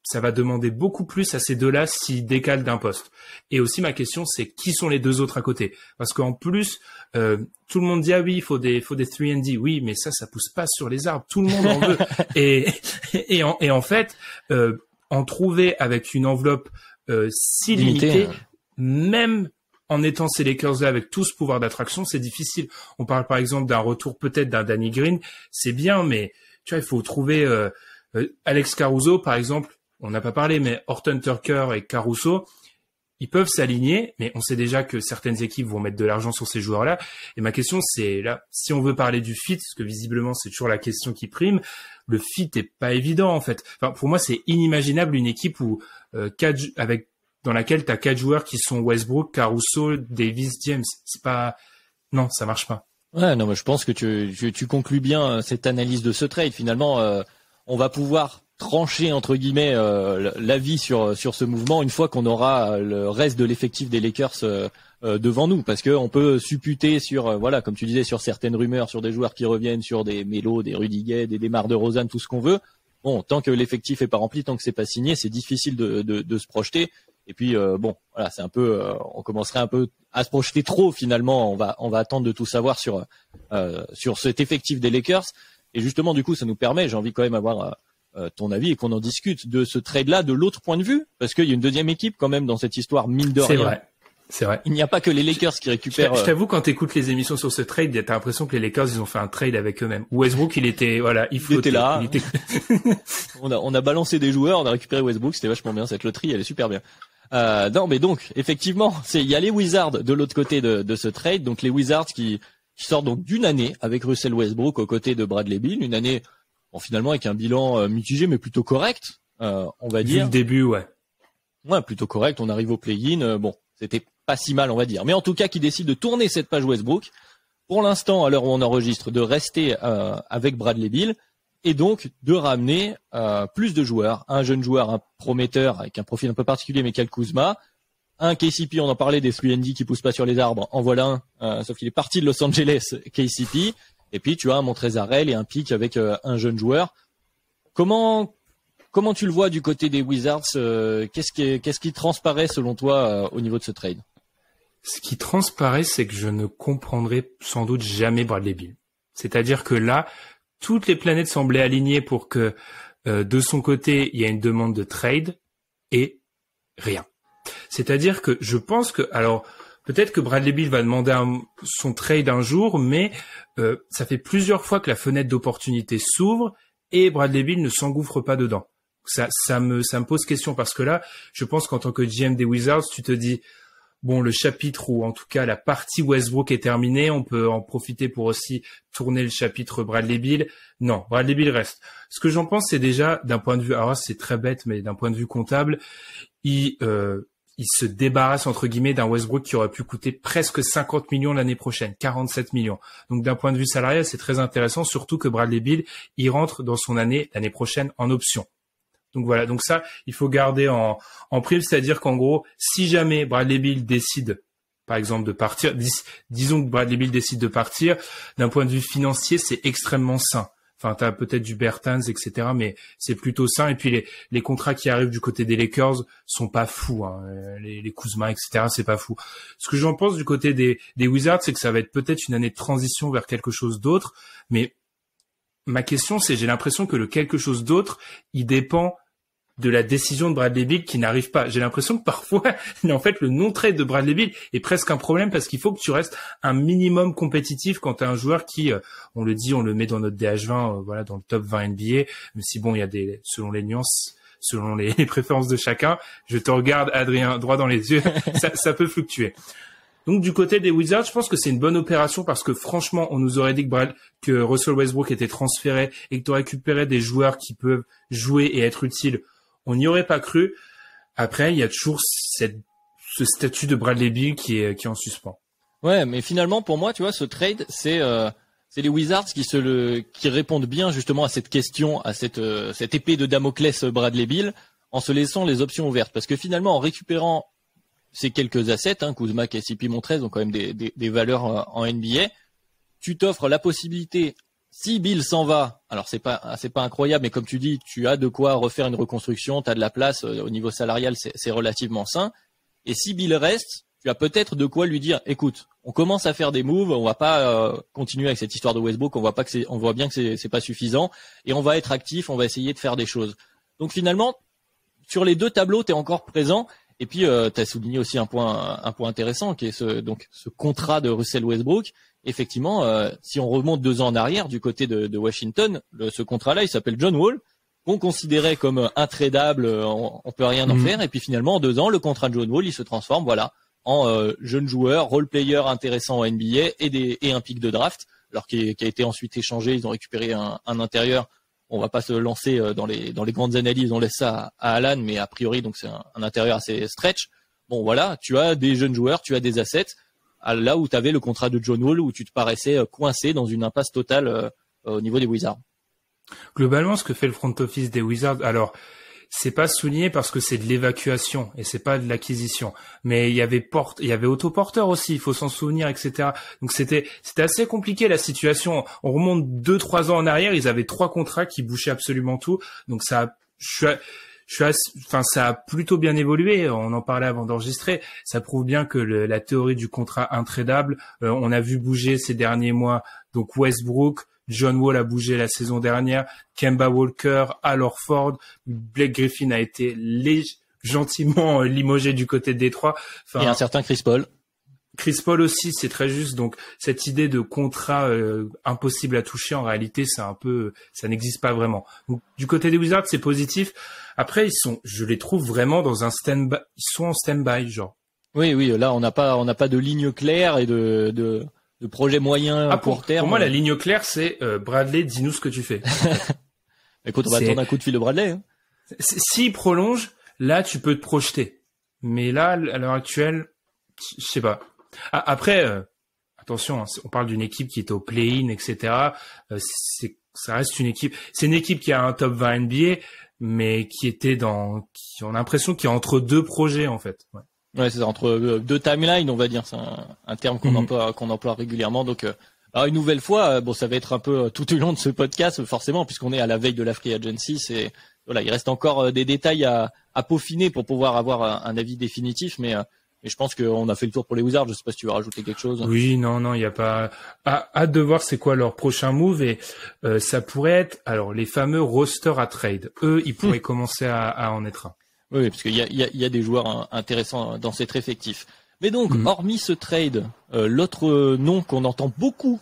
ça va demander beaucoup plus à ces deux-là s'ils décalent d'un poste. Et aussi ma question, c'est qui sont les deux autres à côté? Parce qu'en plus, tout le monde dit ah oui, il faut des 3&D. Oui, mais ça pousse pas sur les arbres. Tout le monde en veut. Et en fait, en trouver avec une enveloppe si limitée, même en étant ces Lakers-là avec tout ce pouvoir d'attraction, c'est difficile. On parle par exemple d'un retour peut-être d'un Danny Green, c'est bien, mais tu vois, il faut trouver Alex Caruso, par exemple, on n'a pas parlé, mais Horton Tucker et Caruso, ils peuvent s'aligner, mais on sait déjà que certaines équipes vont mettre de l'argent sur ces joueurs-là. Et ma question, c'est là, si on veut parler du fit, parce que visiblement c'est toujours la question qui prime, le fit est pas évident en fait. Enfin, pour moi, c'est inimaginable une équipe où dans laquelle tu as 4 joueurs qui sont Westbrook, Caruso, Davis, James. C'est pas... Non, ça marche pas. Ouais, non, mais je pense que tu conclus bien cette analyse de ce trade. Finalement, on va pouvoir trancher, entre guillemets, l'avis sur ce mouvement une fois qu'on aura le reste de l'effectif des Lakers devant nous. Parce qu'on peut supputer sur, comme tu disais, sur certaines rumeurs, sur des joueurs qui reviennent, sur des Melo, des Rudy Gay, des DeMar DeRozan, tout ce qu'on veut. Bon, tant que l'effectif est pas rempli, tant que c'est pas signé, c'est difficile de se projeter. Et puis c'est un peu, on commencerait un peu à se projeter trop finalement. On va attendre de tout savoir sur cet effectif des Lakers. Et justement, du coup, ça nous permet, j'ai envie quand même d'avoir ton avis et qu'on en discute de ce trade-là de l'autre point de vue, parce qu'il y a une deuxième équipe quand même dans cette histoire, mine de rien. C'est vrai. Il n'y a pas que les Lakers qui récupèrent. Je t'avoue, quand t'écoutes les émissions sur ce trade, t'as l'impression que les Lakers, ils ont fait un trade avec eux-mêmes. Westbrook, il était là. On a balancé des joueurs, on a récupéré Westbrook, c'était vachement bien, cette loterie, elle est super bien. Non, mais donc, effectivement, il y a les Wizards de l'autre côté de ce trade, donc les Wizards qui sortent donc d'une année avec Russell Westbrook aux côtés de Bradley Beal, une année, finalement, avec un bilan mitigé, mais plutôt correct, on va dire. Vu le début, ouais. Ouais, plutôt correct, on arrive au play-in, c'était pas si mal, on va dire. Mais en tout cas, qui décide de tourner cette page Westbrook, pour l'instant, à l'heure où on enregistre, de rester avec Bradley Beal, et donc de ramener plus de joueurs, un jeune joueur, un prometteur avec un profil un peu particulier, mais Kyle Kuzma, un KCP, on en parlait des 3&D qui poussent pas sur les arbres, en voilà un, sauf qu'il est parti de Los Angeles, KCP, et puis tu as un Montrezl Harrell et un pick avec un jeune joueur. Comment tu le vois du côté des Wizards? Qu'est-ce qui transparaît selon toi au niveau de ce trade? Ce qui transparaît, c'est que je ne comprendrai sans doute jamais Bradley Beal. C'est-à-dire que là, toutes les planètes semblaient alignées pour que de son côté, il y a une demande de trade et rien. C'est-à-dire que je pense que, alors peut-être que Bradley Beal va demander son trade un jour, mais ça fait plusieurs fois que la fenêtre d'opportunité s'ouvre et Bradley Beal ne s'engouffre pas dedans. Ça me pose question parce que là, je pense qu'en tant que GM des Wizards, tu te dis bon, le chapitre ou en tout cas la partie Westbrook est terminée, on peut en profiter pour aussi tourner le chapitre Bradley Beal. Non, Bradley Beal reste. Ce que j'en pense, c'est déjà d'un point de vue, alors c'est très bête, mais d'un point de vue comptable, il se débarrasse entre guillemets d'un Westbrook qui aurait pu coûter presque 50 millions l'année prochaine, 47 millions. Donc d'un point de vue salarial, c'est très intéressant, surtout que Bradley Beal, il rentre dans son année l'année prochaine en option. Donc voilà, donc ça, il faut garder en prime, c'est-à-dire qu'en gros, si jamais Bradley Beal décide, par exemple, de partir, disons que Bradley Beal décide de partir, d'un point de vue financier, c'est extrêmement sain. Enfin, t'as peut-être du Bertans, etc., mais c'est plutôt sain. Et puis les contrats qui arrivent du côté des Lakers sont pas fous, hein. Les Kuzma, etc., c'est pas fou. Ce que j'en pense du côté des Wizards, c'est que ça va être peut-être une année de transition vers quelque chose d'autre, mais ma question, c'est, j'ai l'impression que le quelque chose d'autre, il dépend de la décision de Bradley Beal qui n'arrive pas. J'ai l'impression que parfois, en fait, le non-trade de Bradley Beal est presque un problème parce qu'il faut que tu restes un minimum compétitif quand tu as un joueur qui, on le dit, on le met dans notre DH20, voilà, dans le top 20 NBA, même si bon, il y a selon les nuances, selon les préférences de chacun. Je te regarde, Adrien, droit dans les yeux, ça peut fluctuer. Donc du côté des Wizards, je pense que c'est une bonne opération parce que franchement, on nous aurait dit que Russell Westbrook était transféré et que tu récupérais des joueurs qui peuvent jouer et être utiles. On n'y aurait pas cru. Après, il y a toujours ce statut de Bradley Beal qui est en suspens. Ouais, mais finalement, pour moi, tu vois, ce trade, c'est les Wizards qui répondent bien justement à cette question, à cette épée de Damoclès Bradley Beal, en se laissant les options ouvertes. Parce que finalement, en récupérant ces quelques assets, Kuzma, KCP, Montrez ont quand même des valeurs en NBA, tu t'offres la possibilité. Si Bill s'en va, alors c'est pas incroyable, mais comme tu dis, tu as de quoi refaire une reconstruction, tu as de la place au niveau salarial, c'est relativement sain. Et si Bill reste, tu as peut-être de quoi lui dire, écoute, on commence à faire des moves, on va pas continuer avec cette histoire de Westbrook, on voit bien que c'est pas suffisant, et on va être actif, on va essayer de faire des choses. Donc finalement, sur les deux tableaux, tu es encore présent. Et puis, tu as souligné aussi un point intéressant, qui est ce contrat de Russell Westbrook. Effectivement, si on remonte 2 ans en arrière du côté de Washington, ce contrat-là, il s'appelle John Wall, qu'on considérait comme intradable, on peut rien en faire. Et puis finalement, en 2 ans, le contrat de John Wall, il se transforme, voilà, en jeune joueur, role player intéressant en NBA et un pick de draft, alors qui a été ensuite échangé. Ils ont récupéré un intérieur. On va pas se lancer dans les grandes analyses, on laisse ça à Alan, mais a priori, donc c'est un intérieur assez stretch. Bon, voilà, tu as des jeunes joueurs, tu as des assets. Là où tu avais le contrat de John Wall, où tu te paraissais coincé dans une impasse totale au niveau des Wizards. Globalement, ce que fait le front office des Wizards, alors c'est pas souligné parce que c'est de l'évacuation et c'est pas de l'acquisition. Mais il y avait autoporteur aussi, il faut s'en souvenir, etc. Donc c'était assez compliqué la situation. On remonte 2-3 ans en arrière, ils avaient 3 contrats qui bouchaient absolument tout. Donc ça a plutôt bien évolué. On en parlait avant d'enregistrer. Ça prouve bien que la théorie du contrat intradable, on a vu bouger ces derniers mois. Donc Westbrook, John Wall a bougé la saison dernière, Kemba Walker, Al Horford, Blake Griffin a été gentiment limogé du côté de Détroit. Et un certain Chris Paul. Chris Paul aussi, c'est très juste. Donc cette idée de contrat impossible à toucher, en réalité, ça n'existe pas vraiment. Donc du côté des Wizards, c'est positif. Après, je les trouve vraiment dans un stand-by. Ils sont en stand-by, genre. Oui, là on n'a pas de ligne claire et de projet moyen à court terme. Pour moi, la ligne claire, c'est Bradley, dis-nous ce que tu fais. Écoute, on va attendre un coup de fil de Bradley. Hein. S'il prolonge, là, tu peux te projeter. Mais là, à l'heure actuelle, je sais pas. Après, attention, hein, on parle d'une équipe qui est au play-in, etc. Ça reste une équipe. C'est une équipe qui a un top 20 NBA, mais on a l'impression qu'il y a entre 2 projets en fait. Ouais, c'est ça, entre 2 timelines, on va dire, c'est un terme qu'on emploie régulièrement. Donc, alors une nouvelle fois, ça va être un peu tout au long de ce podcast, forcément, puisqu'on est à la veille de la free agency. Il reste encore des détails à peaufiner pour pouvoir avoir un avis définitif, mais Mais je pense qu'on a fait le tour pour les Wizards. Je sais pas si tu veux rajouter quelque chose. Oui, non, il y a pas. Hâte de voir c'est quoi leur prochain move et ça pourrait être alors les fameux rosters à trade. Eux, ils pourraient commencer à en être un. Oui, parce qu'il y a des joueurs intéressants dans cet effectif. Mais donc, hormis ce trade, l'autre nom qu'on entend beaucoup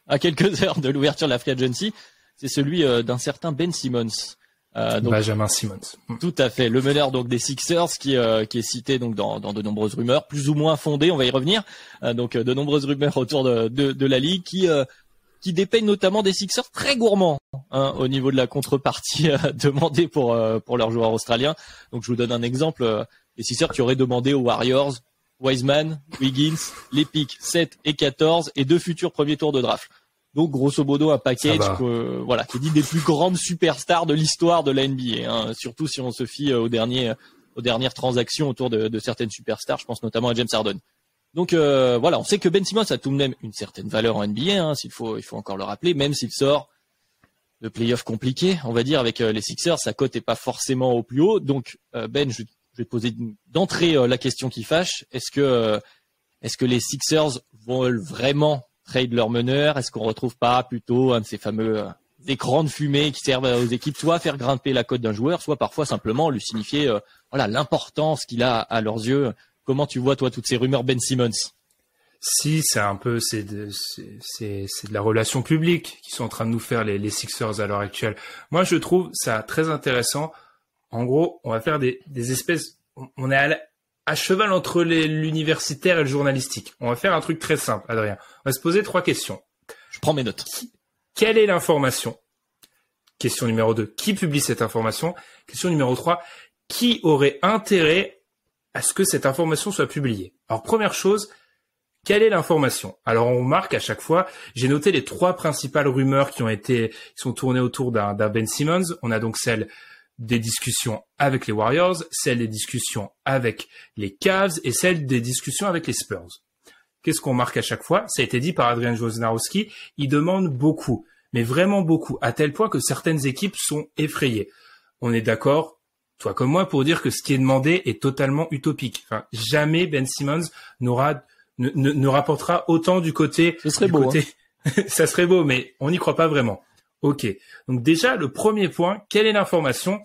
à quelques heures de l'ouverture de la free agency, c'est celui d'un certain Ben Simmons. Donc, Benjamin Simmons. Tout à fait, le meneur donc des Sixers qui est cité donc dans de nombreuses rumeurs, plus ou moins fondées, on va y revenir. Donc de nombreuses rumeurs autour de la ligue qui dépeignent notamment des Sixers très gourmands au niveau de la contrepartie demandée pour leurs joueurs australiens. Donc je vous donne un exemple, les Sixers qui auraient demandé aux Warriors Wiseman, Wiggins, les pics 7 et 14 et 2 futurs premiers tours de draft. Donc grosso modo un package qui est dit des plus grandes superstars de l'histoire de la NBA, surtout si on se fie aux dernières transactions autour de certaines superstars, je pense notamment à James Harden. Donc on sait que Ben Simmons a tout de même une certaine valeur en NBA, il faut encore le rappeler, même s'il sort de playoffs compliqués, on va dire avec les Sixers, sa cote est pas forcément au plus haut. Donc Ben, je vais te poser d'entrée la question qui fâche, est-ce que les Sixers veulent vraiment trade leur meneur? Est-ce qu'on retrouve pas plutôt un de ces fameux écrans de fumée qui servent aux équipes soit à faire grimper la cote d'un joueur, soit parfois simplement lui signifier l'importance qu'il a à leurs yeux? Comment tu vois toi toutes ces rumeurs Ben Simmons? Si, c'est de la relation publique qui sont en train de nous faire les Sixers à l'heure actuelle. Moi, je trouve ça très intéressant. En gros, on va faire des espèces, on est à cheval entre l'universitaire et le journalistique. On va faire un truc très simple, Adrien. On va se poser 3 questions. Je prends mes notes. Quelle est l'information? Question numéro 2. Qui publie cette information? Question numéro 3. Qui aurait intérêt à ce que cette information soit publiée? Alors, première chose, quelle est l'information? Alors, on remarque à chaque fois, j'ai noté les 3 principales rumeurs qui sont tournées autour d'un Ben Simmons. On a donc celle des discussions avec les Warriors, celle des discussions avec les Cavs et celle des discussions avec les Spurs. Qu'est-ce qu'on marque à chaque fois? Ça a été dit par Adrian Wojnarowski, il demande beaucoup, mais vraiment beaucoup, à tel point que certaines équipes sont effrayées. On est d'accord, toi comme moi, pour dire que ce qui est demandé est totalement utopique. Enfin, jamais Ben Simmons ne rapportera autant du côté... Ce serait beau. Ça serait beau, mais on n'y croit pas vraiment. Ok. Donc déjà, le premier point, quelle est l'information?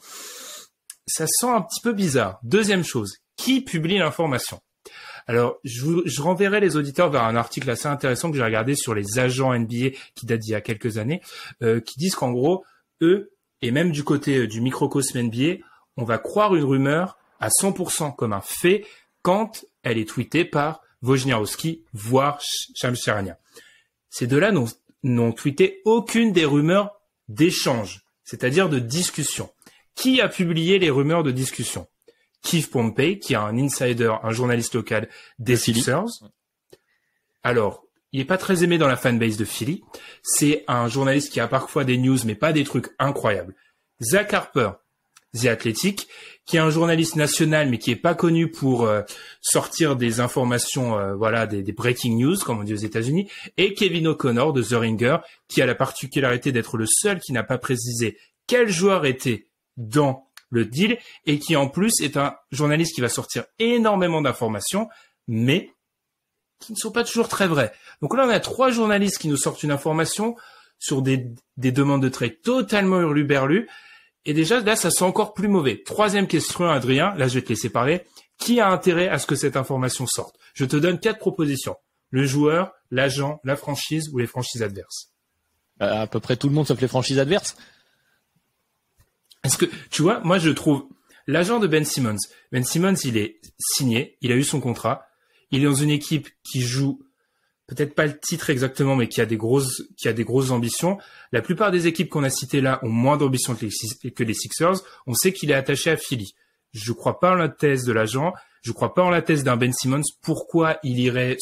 Ça sent un petit peu bizarre. Deuxième chose, qui publie l'information? Alors, je renverrai les auditeurs vers un article assez intéressant que j'ai regardé sur les agents NBA qui date d'il y a quelques années, qui disent qu'en gros, eux, et même du côté du microcosme NBA, on va croire une rumeur à 100% comme un fait quand elle est tweetée par Wojnarowski, voire Shams Charania. Ces deux-là n'ont tweeté aucune des rumeurs d'échange, c'est-à-dire de discussion. Qui a publié les rumeurs de discussion? Keith Pompey, qui est un insider, un journaliste local des Sixers. Alors, il est pas très aimé dans la fanbase de Philly. C'est un journaliste qui a parfois des news, mais pas des trucs incroyables. Zach Harper, The Athletic, qui est un journaliste national, mais qui est pas connu pour sortir des informations, des breaking news, comme on dit aux États-Unis, et Kevin O'Connor de The Ringer, qui a la particularité d'être le seul qui n'a pas précisé quel joueur était dans le deal, et qui en plus est un journaliste qui va sortir énormément d'informations, mais qui ne sont pas toujours très vraies. Donc là, on a 3 journalistes qui nous sortent une information sur des demandes de trade totalement hurluberlues. Et déjà, là, ça sent encore plus mauvais. 3e question, Adrien. Là, je vais te laisser parler. Qui a intérêt à ce que cette information sorte? Je te donne 4 propositions. Le joueur, l'agent, la franchise ou les franchises adverses. À peu près tout le monde sauf les franchises adverses. Est-ce que, tu vois, moi, je trouve l'agent de Ben Simmons. Ben Simmons, il est signé. Il a eu son contrat. Il est dans une équipe qui joue peut-être pas le titre exactement, mais qui a des grosses ambitions. La plupart des équipes qu'on a citées là ont moins d'ambition que les Sixers. On sait qu'il est attaché à Philly. Je crois pas en la thèse de l'agent. Je crois pas en la thèse d'un Ben Simmons. Pourquoi il irait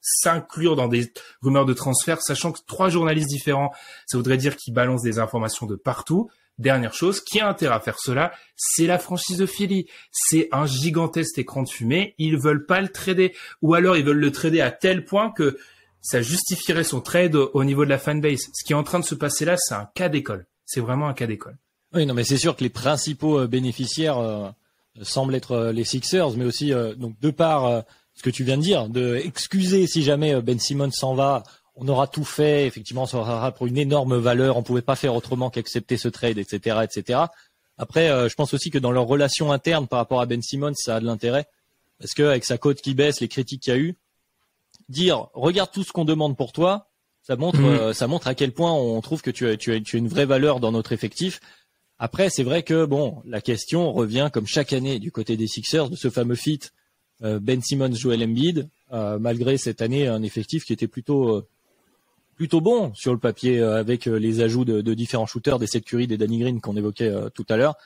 s'inclure dans des rumeurs de transfert, sachant que 3 journalistes différents, ça voudrait dire qu'ils balancent des informations de partout. Dernière chose, qui a intérêt à faire cela? C'est la franchise de Philly. C'est un gigantesque écran de fumée. Ils veulent pas le trader. Ou alors ils veulent le trader à tel point que ça justifierait son trade au niveau de la fanbase. Ce qui est en train de se passer là, c'est un cas d'école. C'est vraiment un cas d'école. Oui, non, mais c'est sûr que les principaux bénéficiaires semble être les Sixers, mais aussi donc de par ce que tu viens de dire, de excuser si jamais Ben Simmons s'en va, on aura tout fait, effectivement, ça aura pour une énorme valeur, on pouvait pas faire autrement qu'accepter ce trade, etc., etc. Après, je pense aussi que dans leur relation interne par rapport à Ben Simmons, ça a de l'intérêt, parce que avec sa cote qui baisse, les critiques qu'il y a eu, dire regarde tout ce qu'on demande pour toi, ça montre à quel point on trouve que tu as une vraie valeur dans notre effectif. Après, c'est vrai que bon, la question revient comme chaque année du côté des Sixers de ce fameux fit Ben Simmons, Joel Embiid, malgré cette année un effectif qui était plutôt bon sur le papier avec les ajouts de différents shooters, des Seth Curry, des Danny Green qu'on évoquait tout à l'heure.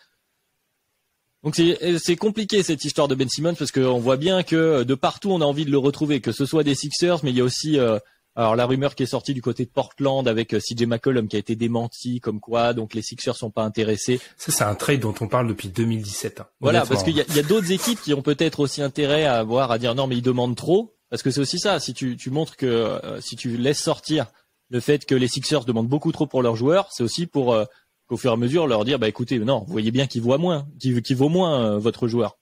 Donc c'est compliqué cette histoire de Ben Simmons parce qu'on voit bien que de partout on a envie de le retrouver, que ce soit des Sixers, mais il y a aussi alors la rumeur qui est sortie du côté de Portland avec CJ McCollum qui a été démenti comme quoi donc les Sixers sont pas intéressés. Ça c'est un trade dont on parle depuis 2017. Voilà, parce qu'il y a d'autres équipes qui ont peut-être aussi intérêt à dire non mais ils demandent trop, parce que c'est aussi ça, si tu montres que si tu laisses sortir le fait que les Sixers demandent beaucoup trop pour leurs joueurs, c'est aussi pour qu'au fur et à mesure leur dire bah écoutez non, vous voyez bien qu'il vaut moins votre joueur.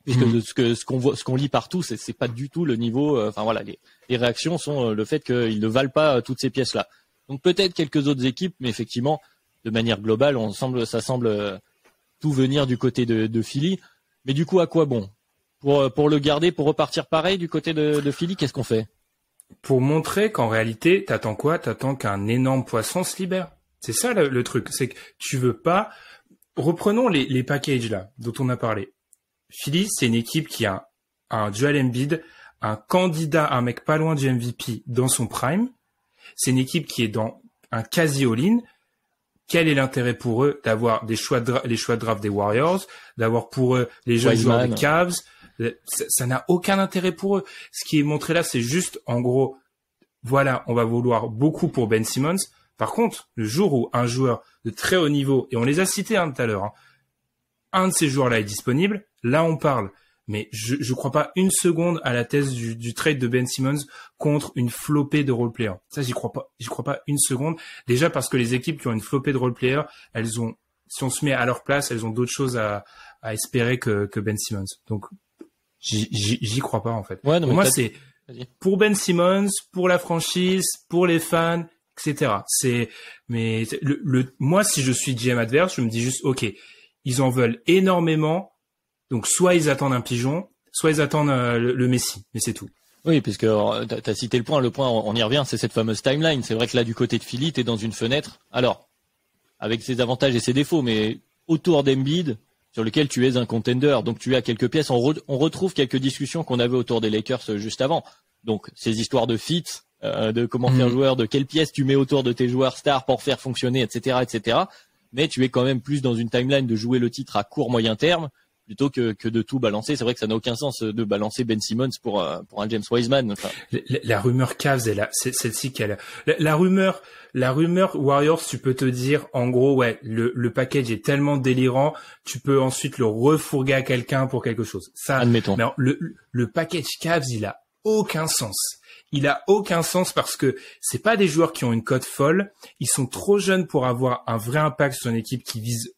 Puisque ce qu'on lit partout, c'est pas du tout le niveau. Enfin voilà, les réactions sont le fait qu'ils ne valent pas toutes ces pièces-là. Donc peut-être quelques autres équipes, mais effectivement, de manière globale, ça semble tout venir du côté de Philly. Mais du coup, à quoi bon pour le garder, pour repartir pareil du côté de Philly, qu'est-ce qu'on fait? Pour montrer qu'en réalité, t'attends quoi? T'attends qu'un énorme poisson se libère. C'est ça le truc, c'est que tu veux pas. Reprenons les packages là dont on a parlé. Philly, c'est une équipe qui a un Joel Embiid, un candidat, un mec pas loin du MVP dans son prime. C'est une équipe qui est dans un quasi all-in. Quel est l'intérêt pour eux d'avoir les choix de draft des Warriors, d'avoir pour eux les jeunes joueurs des Cavs? Ça n'a aucun intérêt pour eux. Ce qui est montré là, c'est juste, en gros, voilà, on va vouloir beaucoup pour Ben Simmons. Par contre, le jour où un joueur de très haut niveau, et on les a cités tout à l'heure, un de ces joueurs-là est disponible, là on parle. Mais je crois pas une seconde à la thèse du trade de Ben Simmons contre une flopée de role-players. Ça, j'y crois pas une seconde. Déjà parce que les équipes qui ont une flopée de role-players, elles ont, si on se met à leur place, elles ont d'autres choses à espérer que Ben Simmons. Donc, j'y crois pas, en fait. Ouais, non, pour moi, c'est pour Ben Simmons, pour la franchise, pour les fans, etc. Mais moi, si je suis GM adverse, je me dis juste, ok, ils en veulent énormément. Donc, soit ils attendent un pigeon, soit ils attendent le Messi. Mais c'est tout. Oui, puisque t'as cité le point, on y revient, c'est cette fameuse timeline. C'est vrai que là, du côté de Philly, t'es dans une fenêtre. Alors, avec ses avantages et ses défauts, mais autour d'Embiid, sur lequel tu es un contender. Donc, tu as quelques pièces. On retrouve quelques discussions qu'on avait autour des Lakers juste avant. Donc, ces histoires de fit, de comment faire joueur, de quelles pièces tu mets autour de tes joueurs stars pour faire fonctionner, etc., etc. Mais tu es quand même plus dans une timeline de jouer le titre à court moyen terme plutôt que de tout balancer. C'est vrai que ça n'a aucun sens de balancer Ben Simmons pour un James Wiseman. Enfin. La rumeur Cavs est là, c'est celle-ci qu'elle. La rumeur Warriors, tu peux te dire, en gros, ouais, le package est tellement délirant, tu peux ensuite le refourguer à quelqu'un pour quelque chose. Ça, admettons. Mais alors, le package Cavs, il a aucun sens. Il a aucun sens parce que c'est pas des joueurs qui ont une cote folle. Ils sont trop jeunes pour avoir un vrai impact sur une équipe qui vise,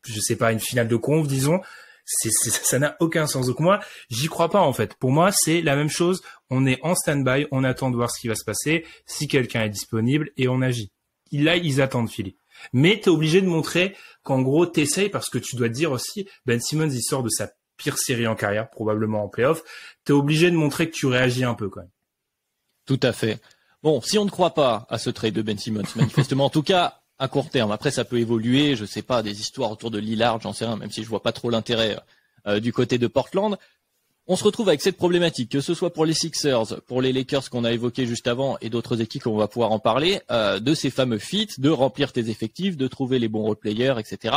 je sais pas, une finale de conf, disons. Ça n'a aucun sens. Donc moi, j'y crois pas, en fait. Pour moi, c'est la même chose. On est en stand-by, on attend de voir ce qui va se passer, si quelqu'un est disponible, et on agit. Là, ils attendent Philly. Mais t'es obligé de montrer qu'en gros, t'essayes, parce que tu dois te dire aussi, Ben Simmons, il sort de sa pire série en carrière, probablement en playoff. T'es obligé de montrer que tu réagis un peu, quand même. Tout à fait. Bon, si on ne croit pas à ce trade de Ben Simmons, manifestement, en tout cas, à court terme. Après, ça peut évoluer, je sais pas, des histoires autour de Lillard, j'en sais rien, même si je vois pas trop l'intérêt du côté de Portland. On se retrouve avec cette problématique, que ce soit pour les Sixers, pour les Lakers qu'on a évoqués juste avant et d'autres équipes, on va pouvoir en parler, de ces fameux fits, de remplir tes effectifs, de trouver les bons role-players, etc.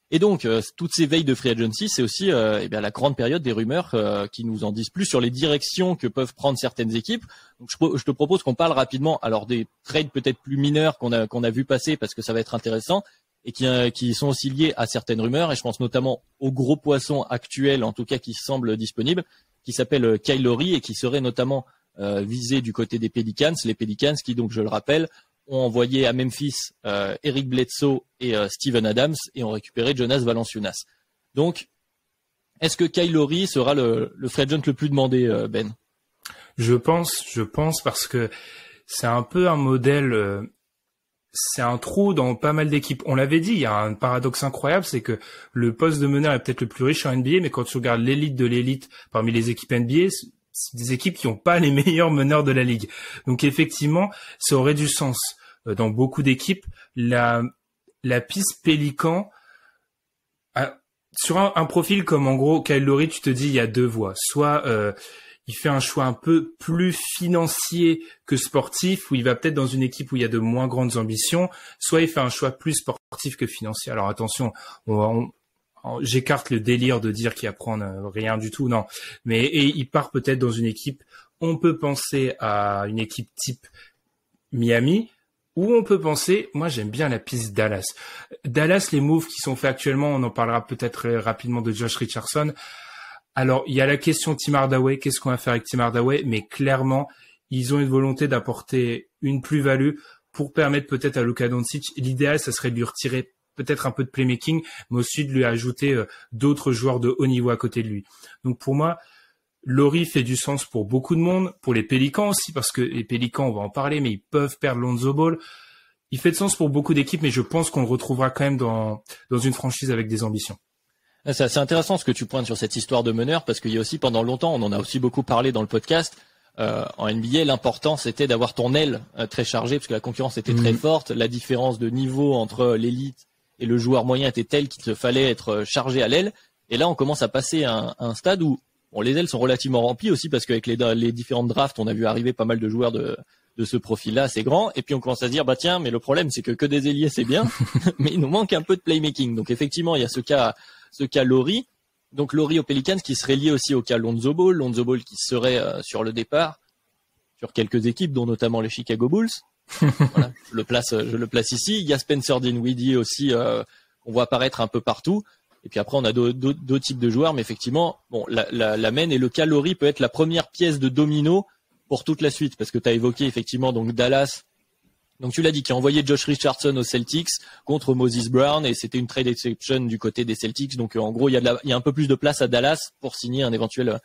Et donc, toutes ces veilles de free agency, c'est aussi la grande période des rumeurs qui nous en disent plus sur les directions que peuvent prendre certaines équipes. Donc, je te propose qu'on parle rapidement, alors des trades peut-être plus mineurs qu'on a vu passer parce que ça va être intéressant et qui sont aussi liés à certaines rumeurs. Et je pense notamment au gros poisson actuel, en tout cas qui semble disponible, qui s'appelle Kyle Lowry et qui serait notamment visé du côté des Pelicans. Les Pelicans qui, donc, je le rappelle, ont envoyé à Memphis Eric Bledsoe et Steven Adams et ont récupéré Jonas Valanciunas. Donc, Est-ce que Kyle Lowry sera le free agent le plus demandé, Ben? Je pense parce que c'est un peu un modèle, c'est un trou dans pas mal d'équipes. On l'avait dit, il y a un paradoxe incroyable, c'est que le poste de meneur est peut-être le plus riche en NBA, mais quand tu regardes l'élite de l'élite parmi les équipes NBA, c'est des équipes qui n'ont pas les meilleurs meneurs de la ligue. Donc effectivement, ça aurait du sens. Dans beaucoup d'équipes, la piste Pélican, sur un profil comme en gros Kyle Lowry, tu te dis il y a deux voies. Soit il fait un choix un peu plus financier que sportif, où il va peut-être dans une équipe où il y a de moins grandes ambitions, soit il fait un choix plus sportif que financier. Alors attention, j'écarte le délire de dire qu'il apprend rien du tout, non. Et il part peut-être dans une équipe, on peut penser à une équipe type Miami, ou on peut penser, moi j'aime bien la piste Dallas. Dallas, les moves qui sont faits actuellement, on en parlera peut-être rapidement de Josh Richardson. Alors, il y a la question Tim Hardaway, qu'est-ce qu'on va faire avec Tim Hardaway? Mais clairement, ils ont une volonté d'apporter une plus-value pour permettre peut-être à Luka Doncic. L'idéal, ça serait de lui retirer peut-être un peu de playmaking, mais aussi de lui ajouter d'autres joueurs de haut niveau à côté de lui. Donc pour moi, Lowry fait du sens pour beaucoup de monde, pour les Pélicans aussi, parce que les Pélicans, on va en parler, mais ils peuvent perdre Lonzo Ball. Il fait de sens pour beaucoup d'équipes, mais je pense qu'on le retrouvera quand même dans une franchise avec des ambitions. C'est assez intéressant ce que tu pointes sur cette histoire de meneur, parce qu'il y a aussi pendant longtemps, on en a aussi beaucoup parlé dans le podcast, en NBA, l'important c'était d'avoir ton aile très chargée, parce que la concurrence était très forte, la différence de niveau entre l'élite et le joueur moyen était telle qu'il te fallait être chargé à l'aile, et là on commence à passer à un stade où bon, les ailes sont relativement remplies aussi, parce qu'avec les différentes drafts, on a vu arriver pas mal de joueurs de ce profil-là assez grand, et puis on commence à se dire, bah tiens, mais le problème c'est que des ailiers c'est bien, mais il nous manque un peu de playmaking. Donc effectivement, il y a ce cas Lowry, donc Lowry aux Pelicans qui serait lié aussi au cas Lonzo Ball qui serait sur le départ, sur quelques équipes, dont notamment les Chicago Bulls. Voilà, je le place ici. Il y a Spencer Dinwiddie aussi, qu'on voit apparaître un peu partout. Et puis après, on a d'autres types de joueurs, mais effectivement, bon, la main et le cas Lowry peut être la première pièce de domino pour toute la suite, parce que tu as évoqué effectivement donc Dallas. Donc tu l'as dit, qui a envoyé Josh Richardson aux Celtics contre Moses Brown, et c'était une trade exception du côté des Celtics. Donc en gros, il y a un peu plus de place à Dallas pour signer un éventuel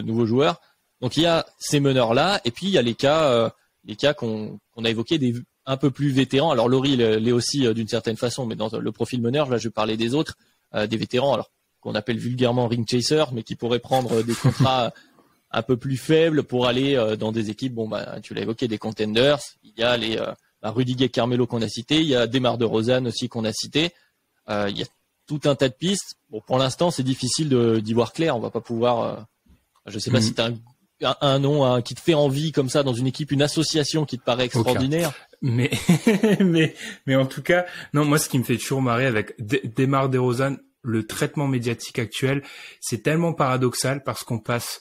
nouveau joueur. Donc il y a ces meneurs là, et puis il y a les cas qu'on a évoqués, des un peu plus vétérans. Alors Lowry l'est aussi d'une certaine façon, mais dans le profil meneur, là je parlais des autres, des vétérans, alors qu'on appelle vulgairement ring chaser, mais qui pourraient prendre des contrats un peu plus faible pour aller dans des équipes, bon bah tu l'as évoqué, des contenders. Il y a les Rudy Carmelo qu'on a cité, il y a DeMar DeRozan aussi qu'on a cité. Il y a tout un tas de pistes. Bon, pour l'instant, c'est difficile d'y voir clair. On va pas pouvoir. Je sais pas si t'as un nom qui te fait envie comme ça dans une équipe, une association qui te paraît extraordinaire. Mais en tout cas, non, moi ce qui me fait toujours marrer avec DeMar DeRozan, le traitement médiatique actuel, c'est tellement paradoxal parce qu'on passe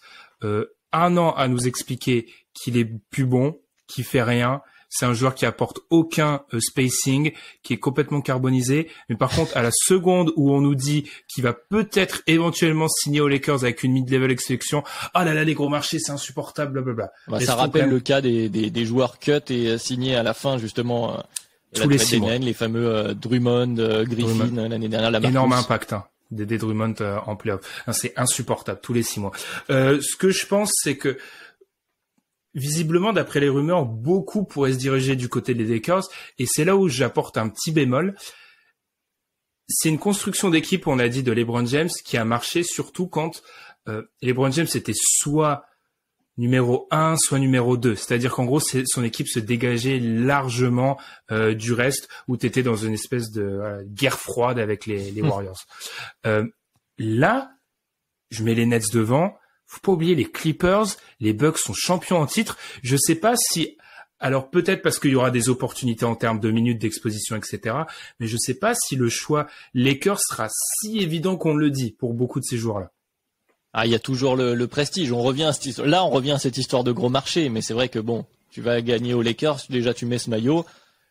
un an à nous expliquer qu'il est plus bon, qu'il fait rien. C'est un joueur qui apporte aucun spacing, qui est complètement carbonisé. Mais par contre, à la seconde où on nous dit qu'il va peut-être éventuellement signer aux Lakers avec une mid-level exception, ah là là, les gros marchés, c'est insupportable, blablabla. Bah, ça rappelle le cas des joueurs cut et signés à la fin, justement, tous les 6 mois. Les fameux Drummond, Griffin, l'année dernière, la énorme impact, hein. Des Drummond en playoff. C'est insupportable, tous les 6 mois. Ce que je pense, c'est que visiblement, d'après les rumeurs, beaucoup pourraient se diriger du côté des Lakers, et c'est là où j'apporte un petit bémol. C'est une construction d'équipe, on a dit, de LeBron James, qui a marché surtout quand LeBron James était soit numéro 1, soit numéro 2. C'est-à-dire qu'en gros, son équipe se dégageait largement du reste, où tu étais dans une espèce de guerre froide avec les Warriors. Là, je mets les Nets devant. Faut pas oublier les Clippers, les Bucks sont champions en titre. Je sais pas si, alors peut-être parce qu'il y aura des opportunités en termes de minutes d'exposition, etc. Mais je sais pas si le choix Lakers sera si évident qu'on le dit pour beaucoup de ces joueurs-là. Ah, il y a toujours le prestige. On revient à cette histoire de gros marché. Mais c'est vrai que bon, tu vas gagner aux Lakers. Déjà, tu mets ce maillot.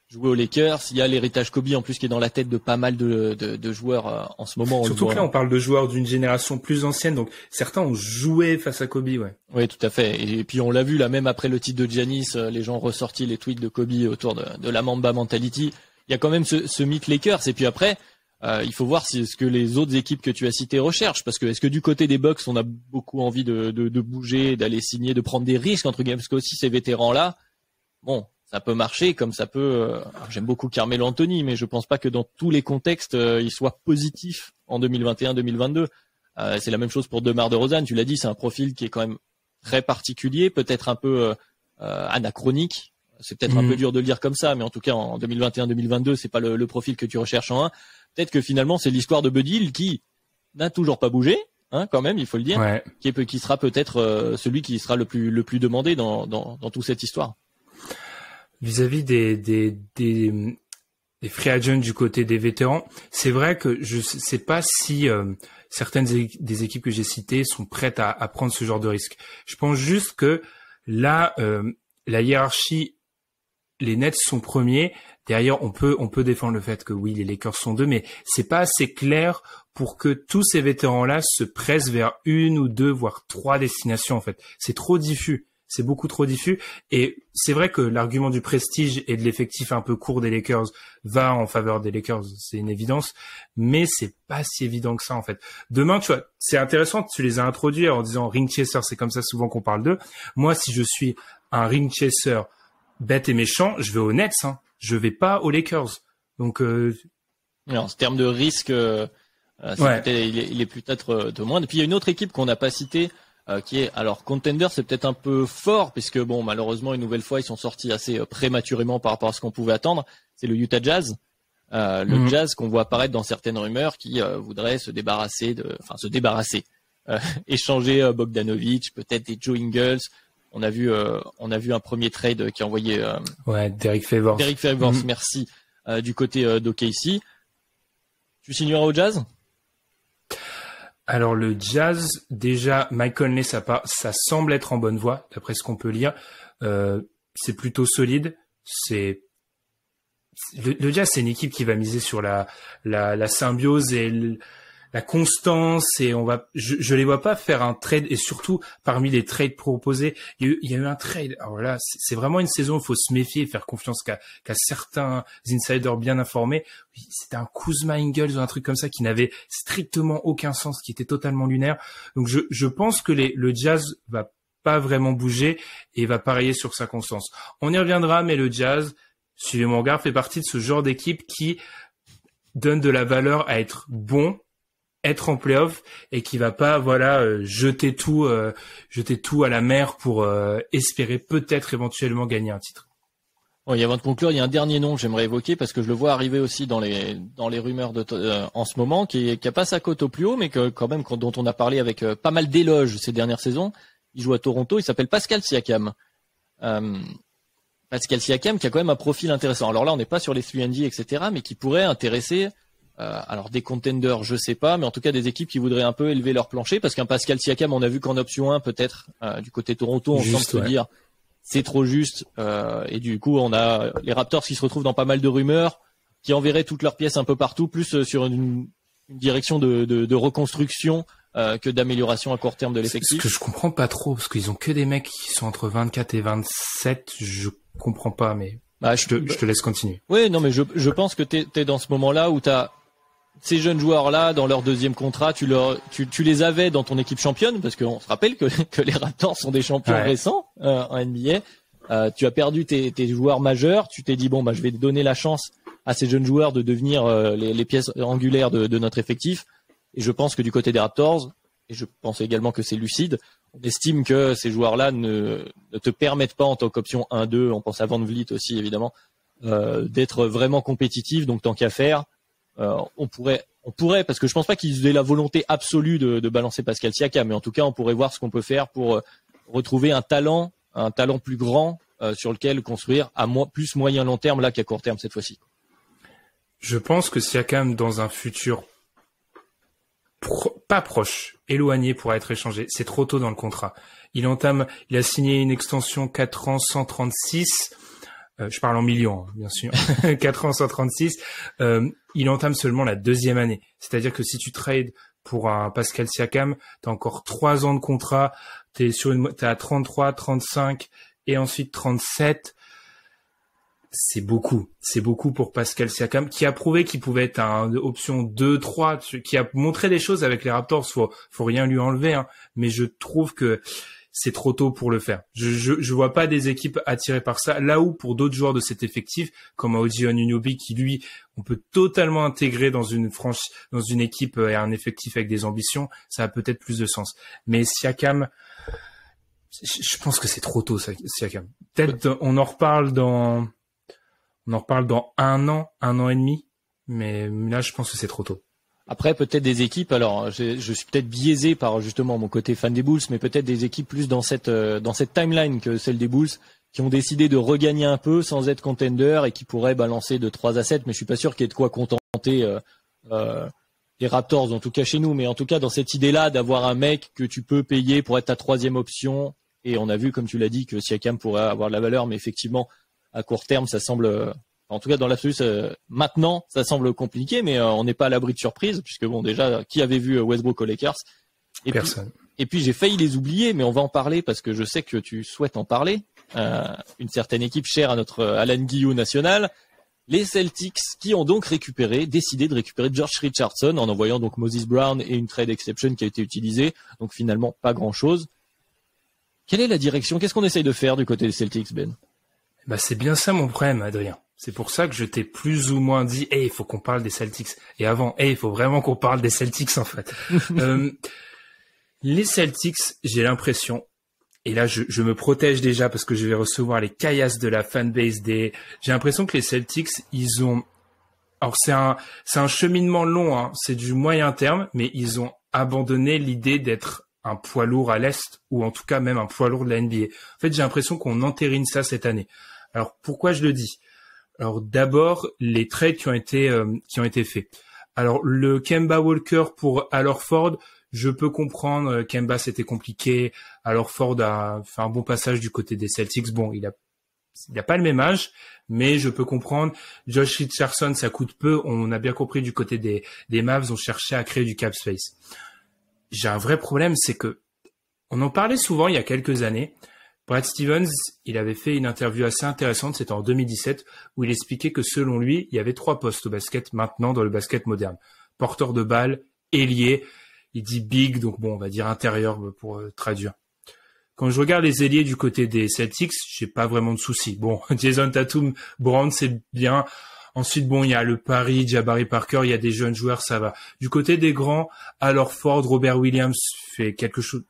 Jouer aux Lakers, il y a l'héritage Kobe en plus qui est dans la tête de pas mal de joueurs en ce moment. Surtout que là, on parle de joueurs d'une génération plus ancienne, donc certains ont joué face à Kobe, ouais. Oui, tout à fait. Et puis on l'a vu là, même après le titre de Giannis, les gens ont ressorti les tweets de Kobe autour de la Mamba mentality. Il y a quand même ce mythe Lakers. Et puis après, il faut voir ce que les autres équipes que tu as citées recherchent, parce que est-ce que du côté des Bucks, on a beaucoup envie de bouger, d'aller signer, de prendre des risques entre guillemets, parce que aussi ces vétérans-là, bon, ça peut marcher comme ça peut. J'aime beaucoup Carmelo Anthony, mais je pense pas que dans tous les contextes, il soit positif en 2021-2022. C'est la même chose pour DeMar DeRozan. Tu l'as dit, c'est un profil qui est quand même très particulier, peut-être un peu anachronique. C'est peut-être un peu dur de le dire comme ça, mais en tout cas en 2021-2022, c'est pas le profil que tu recherches en 1. Peut-être que finalement c'est l'histoire de Buddy Hield qui n'a toujours pas bougé, hein, quand même, il faut le dire, ouais. qui sera peut-être celui qui sera le plus demandé dans toute cette histoire. Vis-à-vis des free agents du côté des vétérans, c'est vrai que je sais pas si certaines des équipes que j'ai citées sont prêtes à prendre ce genre de risque. Je pense juste que là, la hiérarchie, les Nets sont premiers. Derrière, on peut défendre le fait que oui, les Lakers sont 2, mais c'est pas assez clair pour que tous ces vétérans-là se pressent vers 1 ou 2, voire 3 destinations, en fait. C'est trop diffus. C'est beaucoup trop diffus. Et c'est vrai que l'argument du prestige et de l'effectif un peu court des Lakers va en faveur des Lakers. C'est une évidence. Mais c'est pas si évident que ça, en fait. Demain, tu vois, c'est intéressant, tu les as introduits en disant ring chaser, c'est comme ça souvent qu'on parle d'eux. Moi, si je suis un ring chaser bête et méchant, je vais aux Nets, hein. Je vais pas aux Lakers. Donc, en termes de risque, il est peut-être de moins. Et puis il y a une autre équipe qu'on n'a pas citée, qui est, alors contender, c'est peut-être un peu fort, puisque bon, malheureusement une nouvelle fois ils sont sortis assez prématurément par rapport à ce qu'on pouvait attendre. C'est le Utah Jazz, le Jazz qu'on voit apparaître dans certaines rumeurs, qui voudrait échanger Bogdanovic, peut-être des Joe Ingles. On a vu un premier trade qui a envoyé Derek Favors. Merci, du côté d'OKC. Tu signeras au Jazz? Alors le Jazz, déjà Mike Conley, ça semble être en bonne voie d'après ce qu'on peut lire. C'est plutôt solide. Le Jazz, c'est une équipe qui va miser sur la symbiose et la constance, et je les vois pas faire un trade, et surtout parmi les trades proposés, il y a eu un trade. Alors là, c'est vraiment une saison où il faut se méfier et faire confiance qu'à certains insiders bien informés. C'était un Kuzma Ingles ou un truc comme ça qui n'avait strictement aucun sens, qui était totalement lunaire. Donc je pense que le Jazz va pas vraiment bouger et va parier sur sa constance. On y reviendra, mais le Jazz, suivez mon regard, fait partie de ce genre d'équipe qui donne de la valeur à être bon, être en play-off, et qui va pas jeter tout à la mer pour espérer peut-être éventuellement gagner un titre. Bon, et avant de conclure, il y a un dernier nom que j'aimerais évoquer parce que je le vois arriver aussi dans les rumeurs en ce moment, qui a pas sa cote au plus haut, mais dont on a parlé avec pas mal d'éloges ces dernières saisons. Il joue à Toronto, il s'appelle Pascal Siakam. Pascal Siakam qui a quand même un profil intéressant. Alors là, on n'est pas sur les 3&D, etc., mais qui pourrait intéresser alors des contenders, je sais pas, mais en tout cas des équipes qui voudraient un peu élever leur plancher, parce qu'un Pascal Siakam, on a vu qu'en option 1 peut-être du côté Toronto, on semble se dire c'est trop juste, et du coup on a les Raptors qui se retrouvent dans pas mal de rumeurs, qui enverraient toutes leurs pièces un peu partout, plus sur une direction de reconstruction que d'amélioration à court terme de l'effectif. Ce que je comprends pas trop, parce qu'ils ont que des mecs qui sont entre 24 et 27, je comprends pas, mais je te laisse continuer. Oui, non, mais je pense que t'es dans ce moment-là où t'as ces jeunes joueurs-là, dans leur deuxième contrat, tu les avais dans ton équipe championne, parce qu'on se rappelle que les Raptors sont des champions récents en NBA. Tu as perdu tes joueurs majeurs, tu t'es dit je vais donner la chance à ces jeunes joueurs de devenir les pièces angulaires de notre effectif. Et je pense que du côté des Raptors, et je pense également que c'est lucide, on estime que ces joueurs-là ne te permettent pas en tant qu'option 1-2, on pense à Van Vliet aussi évidemment, d'être vraiment compétitif. Donc tant qu'à faire, on pourrait, parce que je pense pas qu'ils aient la volonté absolue de balancer Pascal Siakam, mais en tout cas on pourrait voir ce qu'on peut faire pour retrouver un talent plus grand sur lequel construire à plus moyen long terme là qu'à court terme cette fois-ci. Je pense que Siakam, dans un futur pas proche, éloigné, pourra être échangé. C'est trop tôt dans le contrat. Il a signé une extension 4 ans 136. Je parle en millions, hein, bien sûr. 4 ans 136. Il entame seulement la deuxième année. C'est-à-dire que si tu trades pour un Pascal Siakam, t'as encore 3 ans de contrat. T'es à 33, 35 et ensuite 37. c'est beaucoup pour Pascal Siakam, qui a prouvé qu'il pouvait être un option 2-3, qui a montré des choses avec les Raptors. Faut rien lui enlever, hein, mais je trouve que c'est trop tôt pour le faire. Je vois pas des équipes attirées par ça. Là où pour d'autres joueurs de cet effectif, comme OG Anunoby, qui lui, on peut totalement intégrer dans une équipe et un effectif avec des ambitions, ça a peut-être plus de sens. Mais Siakam, je pense que c'est trop tôt, Siakam. Peut-être on en reparle dans un an et demi, mais là je pense que c'est trop tôt. Après, peut-être des équipes, alors je suis peut-être biaisé par justement mon côté fan des Bulls, mais peut-être des équipes plus dans cette timeline que celle des Bulls, qui ont décidé de regagner un peu sans être contender et qui pourraient balancer de 3-7, mais je suis pas sûr qu'il y ait de quoi contenter les Raptors, en tout cas chez nous, mais en tout cas dans cette idée-là d'avoir un mec que tu peux payer pour être ta troisième option, et on a vu, comme tu l'as dit, que Siakam pourrait avoir de la valeur, mais effectivement, à court terme, ça semble... En tout cas, dans l'absolu, maintenant, ça semble compliqué, mais on n'est pas à l'abri de surprise, puisque bon, déjà, qui avait vu Westbrook aux Lakers? Personne. Et puis, j'ai failli les oublier, mais on va en parler parce que je sais que tu souhaites en parler. Une certaine équipe chère à notre Alan Guillou national, les Celtics, qui ont donc décidé de récupérer Josh Richardson en envoyant donc Moses Brown et une trade exception qui a été utilisée. Donc finalement, pas grand-chose. Quelle est la direction? Qu'est-ce qu'on essaye de faire du côté des Celtics, Ben? Bah, c'est bien ça mon problème, Adrien. C'est pour ça que je t'ai plus ou moins dit, il faut qu'on parle des Celtics. Et avant, il faut vraiment qu'on parle des Celtics, en fait. Les Celtics, j'ai l'impression, et là, je me protège déjà parce que je vais recevoir les caillasses de la fanbase j'ai l'impression que les Celtics, alors c'est un cheminement long, hein. C'est du moyen terme, mais ils ont abandonné l'idée d'être un poids lourd à l'Est, ou en tout cas même un poids lourd de la NBA. En fait, j'ai l'impression qu'on entérine ça cette année. Alors, pourquoi je le dis? Alors, d'abord, les trades qui ont été faits. Alors, le Kemba Walker pour Al Horford, je peux comprendre, Kemba c'était compliqué, Al Horford a fait un bon passage du côté des Celtics. Bon, il a pas le même âge, mais je peux comprendre. Josh Richardson, ça coûte peu, on a bien compris du côté des Mavs, on cherchait à créer du cap space. J'ai un vrai problème, c'est que on en parlait souvent il y a quelques années. Brad Stevens, il avait fait une interview assez intéressante, c'était en 2017, où il expliquait que selon lui, il y avait 3 postes au basket maintenant dans le basket moderne. Porteur de balle, ailier, il dit big, donc bon, on va dire intérieur pour traduire. Quand je regarde les ailiers du côté des Celtics, j'ai pas vraiment de soucis. Bon, Jason Tatum, Brown, c'est bien. Ensuite, bon, il y a le Paris, Jabari Parker, il y a des jeunes joueurs, ça va. Du côté des grands, Al Horford, Robert Williams fait quelque chose,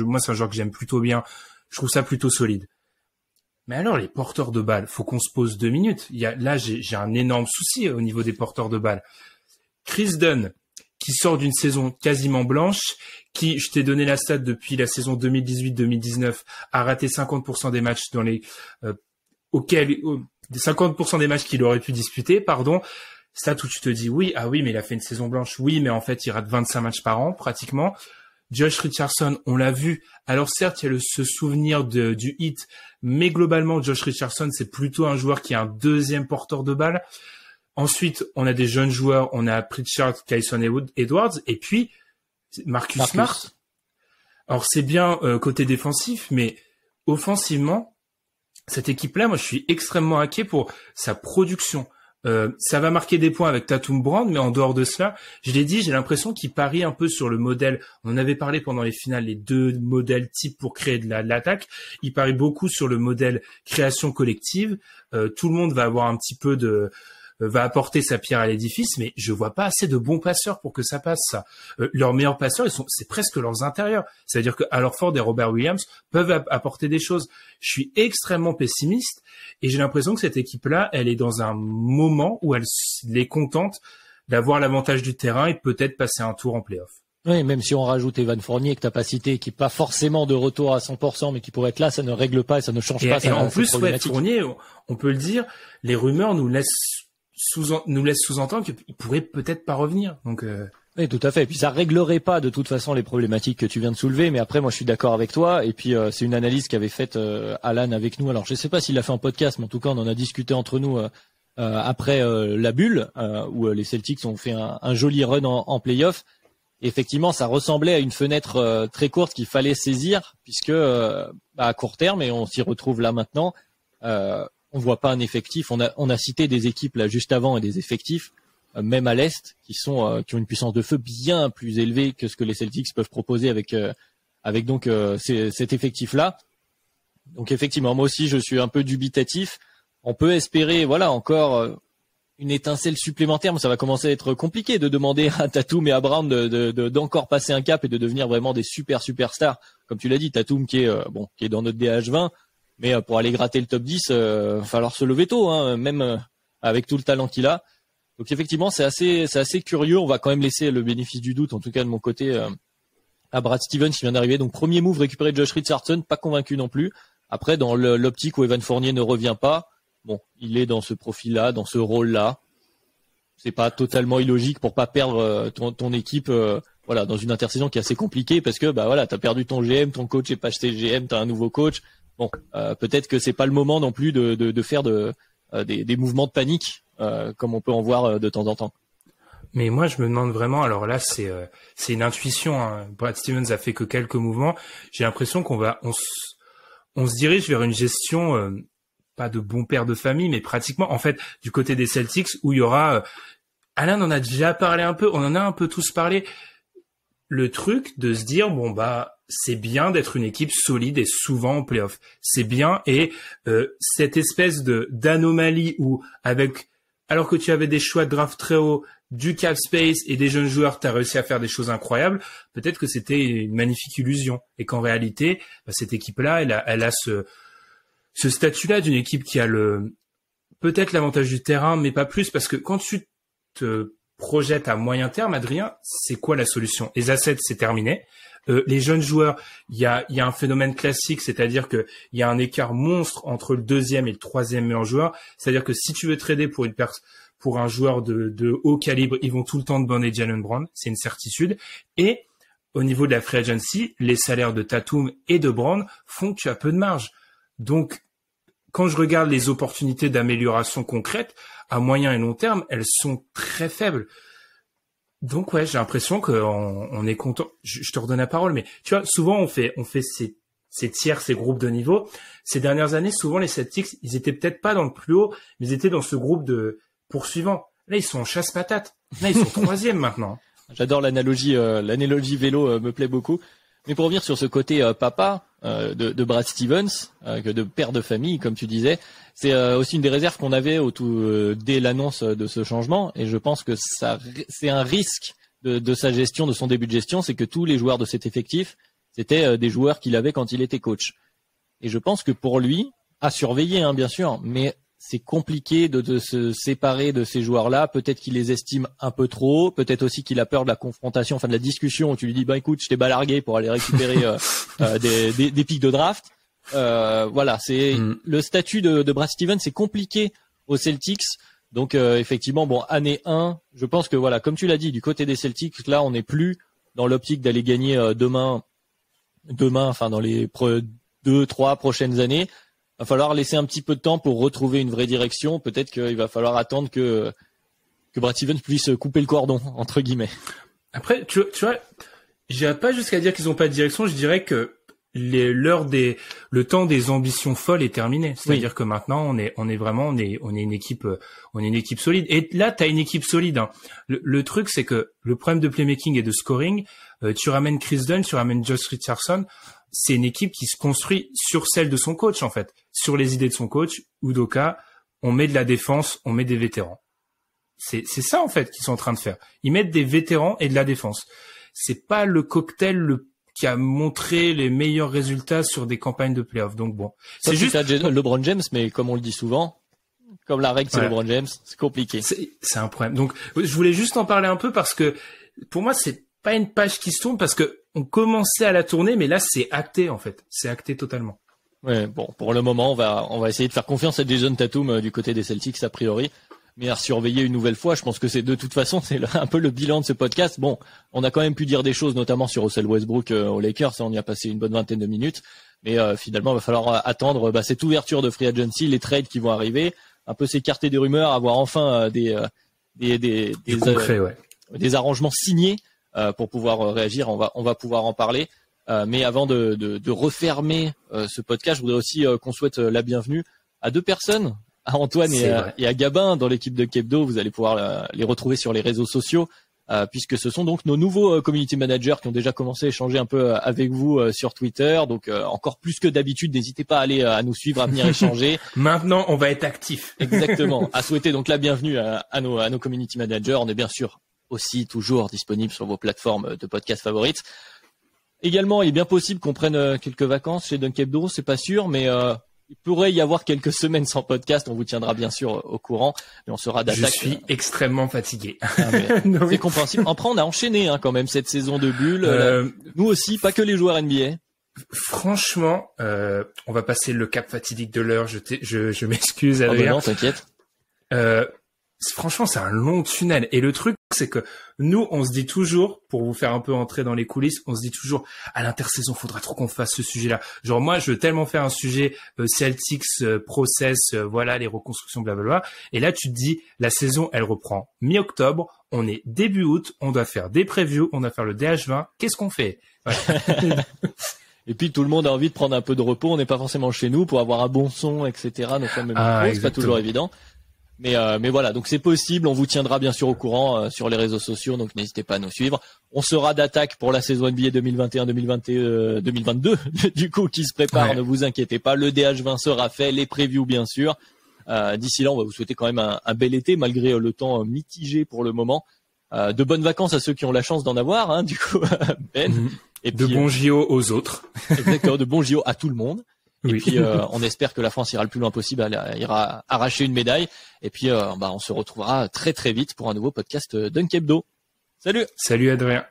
moi, c'est un joueur que j'aime plutôt bien. Je trouve ça plutôt solide. Mais alors, les porteurs de balles, faut qu'on se pose 2 minutes. Là, j'ai un énorme souci au niveau des porteurs de balles. Chris Dunn, qui sort d'une saison quasiment blanche, qui, je t'ai donné la stat depuis la saison 2018-2019, a raté 50% des matchs dans les, 50% des matchs qu'il aurait pu disputer, pardon. Stat où tu te dis, oui, mais il a fait une saison blanche, oui, mais en fait, il rate 25 matchs par an, pratiquement. Josh Richardson, on l'a vu. Alors certes, il y a ce souvenir du hit, mais globalement, Josh Richardson, c'est plutôt un joueur qui est un deuxième porteur de balle. Ensuite, on a des jeunes joueurs, on a Pritchard, Kyson Edwards, et puis Marcus Smart. Alors c'est bien côté défensif, mais offensivement, cette équipe-là, moi, je suis extrêmement inquiet pour sa production. Ça va marquer des points avec Tatum Brown, mais en dehors de cela, je l'ai dit, j'ai l'impression qu'il parie un peu sur le modèle. On en avait parlé pendant les finales, les 2 modèles types pour créer de l'attaque. Il parie beaucoup sur le modèle création collective. Tout le monde va avoir un petit peu va apporter sa pierre à l'édifice, mais je vois pas assez de bons passeurs pour que ça passe, ça. Leurs meilleurs passeurs, c'est presque leurs intérieurs. C'est-à-dire que Al Horford et Robert Williams peuvent apporter des choses. Je suis extrêmement pessimiste et j'ai l'impression que cette équipe-là, elle est dans un moment où elle est contente d'avoir l'avantage du terrain et peut-être passer un tour en play-off. Oui, même si on rajoute Evan Fournier que t'as pas cité, qui est pas forcément de retour à 100%, mais qui pourrait être là, ça ne règle pas et ça ne change pas. Et en plus, Fournier, on peut le dire, les rumeurs nous laissent sous-entendre qu'il pourrait peut-être pas revenir. Donc oui, tout à fait. Et puis ça réglerait pas de toute façon les problématiques que tu viens de soulever, mais après moi je suis d'accord avec toi. Et puis c'est une analyse qu'avait faite Alan avec nous. Alors je sais pas s'il l'a fait en podcast, mais en tout cas on en a discuté entre nous après la bulle où les Celtics ont fait un joli run en play-off. Et effectivement, ça ressemblait à une fenêtre très courte qu'il fallait saisir, puisque à court terme, et on s'y retrouve là maintenant. on voit pas un effectif. On a cité des équipes là juste avant et des effectifs, même à l'Est, qui ont une puissance de feu bien plus élevée que ce que les Celtics peuvent proposer avec donc cet effectif-là. Donc effectivement, moi aussi, je suis un peu dubitatif. On peut espérer, voilà, encore une étincelle supplémentaire, mais ça va commencer à être compliqué de demander à Tatum et à Brown d'encore passer un cap et de devenir vraiment des superstars. Comme tu l'as dit, Tatum qui est dans notre DH20, mais pour aller gratter le top 10, va falloir se lever tôt, hein, même avec tout le talent qu'il a. Donc effectivement, c'est assez curieux. On va quand même laisser le bénéfice du doute, en tout cas de mon côté, à Brad Stevens qui vient d'arriver. Donc premier move, récupérer Josh Richardson, pas convaincu non plus. Après, dans l'optique où Evan Fournier ne revient pas, bon, il est dans ce profil-là, dans ce rôle-là. C'est pas totalement illogique pour pas perdre ton équipe, voilà, dans une intersaison qui est assez compliquée parce que bah voilà, t'as perdu ton GM, ton coach est pas acheté GM, t'as un nouveau coach. Bon, peut-être que c'est pas le moment non plus de faire des mouvements de panique comme on peut en voir de temps en temps. Mais moi, je me demande vraiment. Alors là, c'est une intuition. Hein. Brad Stevens a fait que quelques mouvements. J'ai l'impression on se dirige vers une gestion. Pas de bon père de famille, mais pratiquement, en fait, du côté des Celtics, où il y aura... Alain en a déjà parlé un peu, on en a un peu tous parlé. Le truc de se dire, bon, bah, c'est bien d'être une équipe solide et souvent en play-off. C'est bien, et cette espèce d'anomalie où, alors que tu avais des choix de draft très haut, du cap space et des jeunes joueurs, tu as réussi à faire des choses incroyables, peut-être que c'était une magnifique illusion. Et qu'en réalité, bah, cette équipe-là, elle a ce statut-là d'une équipe qui a peut-être l'avantage du terrain, mais pas plus, parce que quand tu te projettes à moyen terme, Adrien, c'est quoi la solution? Les assets, c'est terminé. Les jeunes joueurs, il y a un phénomène classique, c'est-à-dire que il y a un écart monstre entre le deuxième et le troisième meilleur joueur. C'est-à-dire que si tu veux trader pour un joueur de haut calibre, ils vont tout le temps demander Jaylen Brown, c'est une certitude. Et au niveau de la free agency, les salaires de Tatum et de Brown font que tu as peu de marge. Donc, quand je regarde les opportunités d'amélioration concrètes, à moyen et long terme, elles sont très faibles. Donc ouais, j'ai l'impression qu'on est content. Je te redonne la parole, mais tu vois, souvent on fait ces tiers, ces groupes de niveau. Ces dernières années, souvent les Celtics, ils étaient peut-être pas dans le plus haut, mais ils étaient dans ce groupe de poursuivants. Là, ils sont en chasse-patate. Là, ils sont troisième maintenant. J'adore l'analogie vélo, me plaît beaucoup. Mais pour revenir sur ce côté papa de Brad Stevens, de père de famille, comme tu disais, c'est aussi une des réserves qu'on avait dès l'annonce de ce changement. Et je pense que c'est un risque de sa gestion, de son début de gestion, c'est que tous les joueurs de cet effectif, c'était des joueurs qu'il avait quand il était coach. Et je pense que pour lui, à surveiller, hein, bien sûr, mais c'est compliqué de se séparer de ces joueurs-là. Peut-être qu'il les estime un peu trop haut. Peut-être aussi qu'il a peur de la confrontation, enfin de la discussion où tu lui dis, bah écoute, je t'ai balargué pour aller récupérer des pics de draft. Voilà, c'est le statut de Brad Stevens, c'est compliqué aux Celtics. Donc effectivement, bon, année 1, je pense que voilà, comme tu l'as dit, du côté des Celtics, là, on n'est plus dans l'optique d'aller gagner demain, enfin dans les 2-3 prochaines années. Va falloir laisser un petit peu de temps pour retrouver une vraie direction. Peut-être qu'il va falloir attendre que Brad Stevens puisse couper le cordon, entre guillemets. Après, tu vois, j'irais pas jusqu'à dire qu'ils ont pas de direction. Je dirais que le temps des ambitions folles est terminé. C'est-à-dire que maintenant, on est une équipe solide. Et là, t'as une équipe solide, hein. Le truc, c'est que le problème de playmaking et de scoring, tu ramènes Chris Dunn, tu ramènes Josh Richardson. C'est une équipe qui se construit sur celle de son coach, en fait. Sur les idées de son coach, Udoka, on met de la défense, on met des vétérans. C'est ça, en fait, qu'ils sont en train de faire. Ils mettent des vétérans et de la défense. C'est pas le cocktail qui a montré les meilleurs résultats sur des campagnes de playoffs. Donc bon. C'est juste LeBron James, mais comme on le dit souvent, comme la règle, c'est LeBron James, c'est compliqué. C'est un problème. Donc, je voulais juste en parler un peu parce que, pour moi, c'est pas une page qui se tourne parce que on commençait à la tourner, mais là, c'est acté, en fait. C'est acté totalement. Ouais, bon, pour le moment, on va essayer de faire confiance à Jason Tatum du côté des Celtics, a priori. Mais à surveiller une nouvelle fois, je pense que c'est de toute façon, c'est un peu le bilan de ce podcast. Bon, on a quand même pu dire des choses, notamment sur Russell Westbrook aux Lakers, on y a passé une bonne vingtaine de minutes. Mais finalement, il va falloir attendre cette ouverture de free agency, les trades qui vont arriver, un peu s'écarter des rumeurs, avoir enfin des arrangements signés pour pouvoir réagir. On va pouvoir en parler. Mais avant de refermer ce podcast, je voudrais aussi qu'on souhaite la bienvenue à 2 personnes, à Antoine et à Gabin dans l'équipe de Kebdo. Vous allez pouvoir les retrouver sur les réseaux sociaux. Puisque ce sont donc nos nouveaux community managers qui ont déjà commencé à échanger un peu avec vous sur Twitter. Donc encore plus que d'habitude, n'hésitez pas à aller à nous suivre, à venir échanger. Maintenant, on va être actifs. Exactement. À souhaiter donc la bienvenue à nos community managers. On est bien sûr aussi toujours disponible sur vos plateformes de podcast favorites. Également, il est bien possible qu'on prenne quelques vacances chez Dunkebdo, c'est pas sûr, mais il pourrait y avoir quelques semaines sans podcast. On vous tiendra bien sûr au courant, mais on sera d'attaque. Je suis extrêmement fatigué. C'est compréhensible. Après, on a enchaîné quand même cette saison de bulles. Nous aussi, pas que les joueurs NBA. Franchement, on va passer le cap fatidique de l'heure. Je m'excuse, Adrien. Non, t'inquiète. Franchement, c'est un long tunnel. Et le truc, c'est que nous, on se dit toujours, pour vous faire un peu entrer dans les coulisses, on se dit toujours, à l'intersaison, faudra trop qu'on fasse ce sujet-là. Genre, moi, je veux tellement faire un sujet Celtics, process, voilà, les reconstructions, blablabla. Et là, tu te dis, la saison, elle reprend mi-octobre, on est début août, on doit faire des previews, on doit faire le DH20. Qu'est-ce qu'on fait? Ouais. Et puis tout le monde a envie de prendre un peu de repos. On n'est pas forcément chez nous pour avoir un bon son, etc. Donc, c'est pas toujours évident. Mais voilà, donc c'est possible. On vous tiendra bien sûr au courant sur les réseaux sociaux, donc n'hésitez pas à nous suivre. On sera d'attaque pour la saison NBA 2021-2022 du coup qui se prépare. Ouais. Ne vous inquiétez pas, le DH20 sera fait, les previews bien sûr. D'ici là, on va vous souhaiter quand même un bel été malgré le temps mitigé pour le moment. De bonnes vacances à ceux qui ont la chance d'en avoir, hein, du coup, Ben. Et puis, de bons JO aux autres. Exactement, de bons JO à tout le monde. Et puis on espère que la France ira le plus loin possible, elle ira arracher une médaille. Et puis on se retrouvera très très vite pour un nouveau podcast Dunkebdo. Salut. Salut Adrien.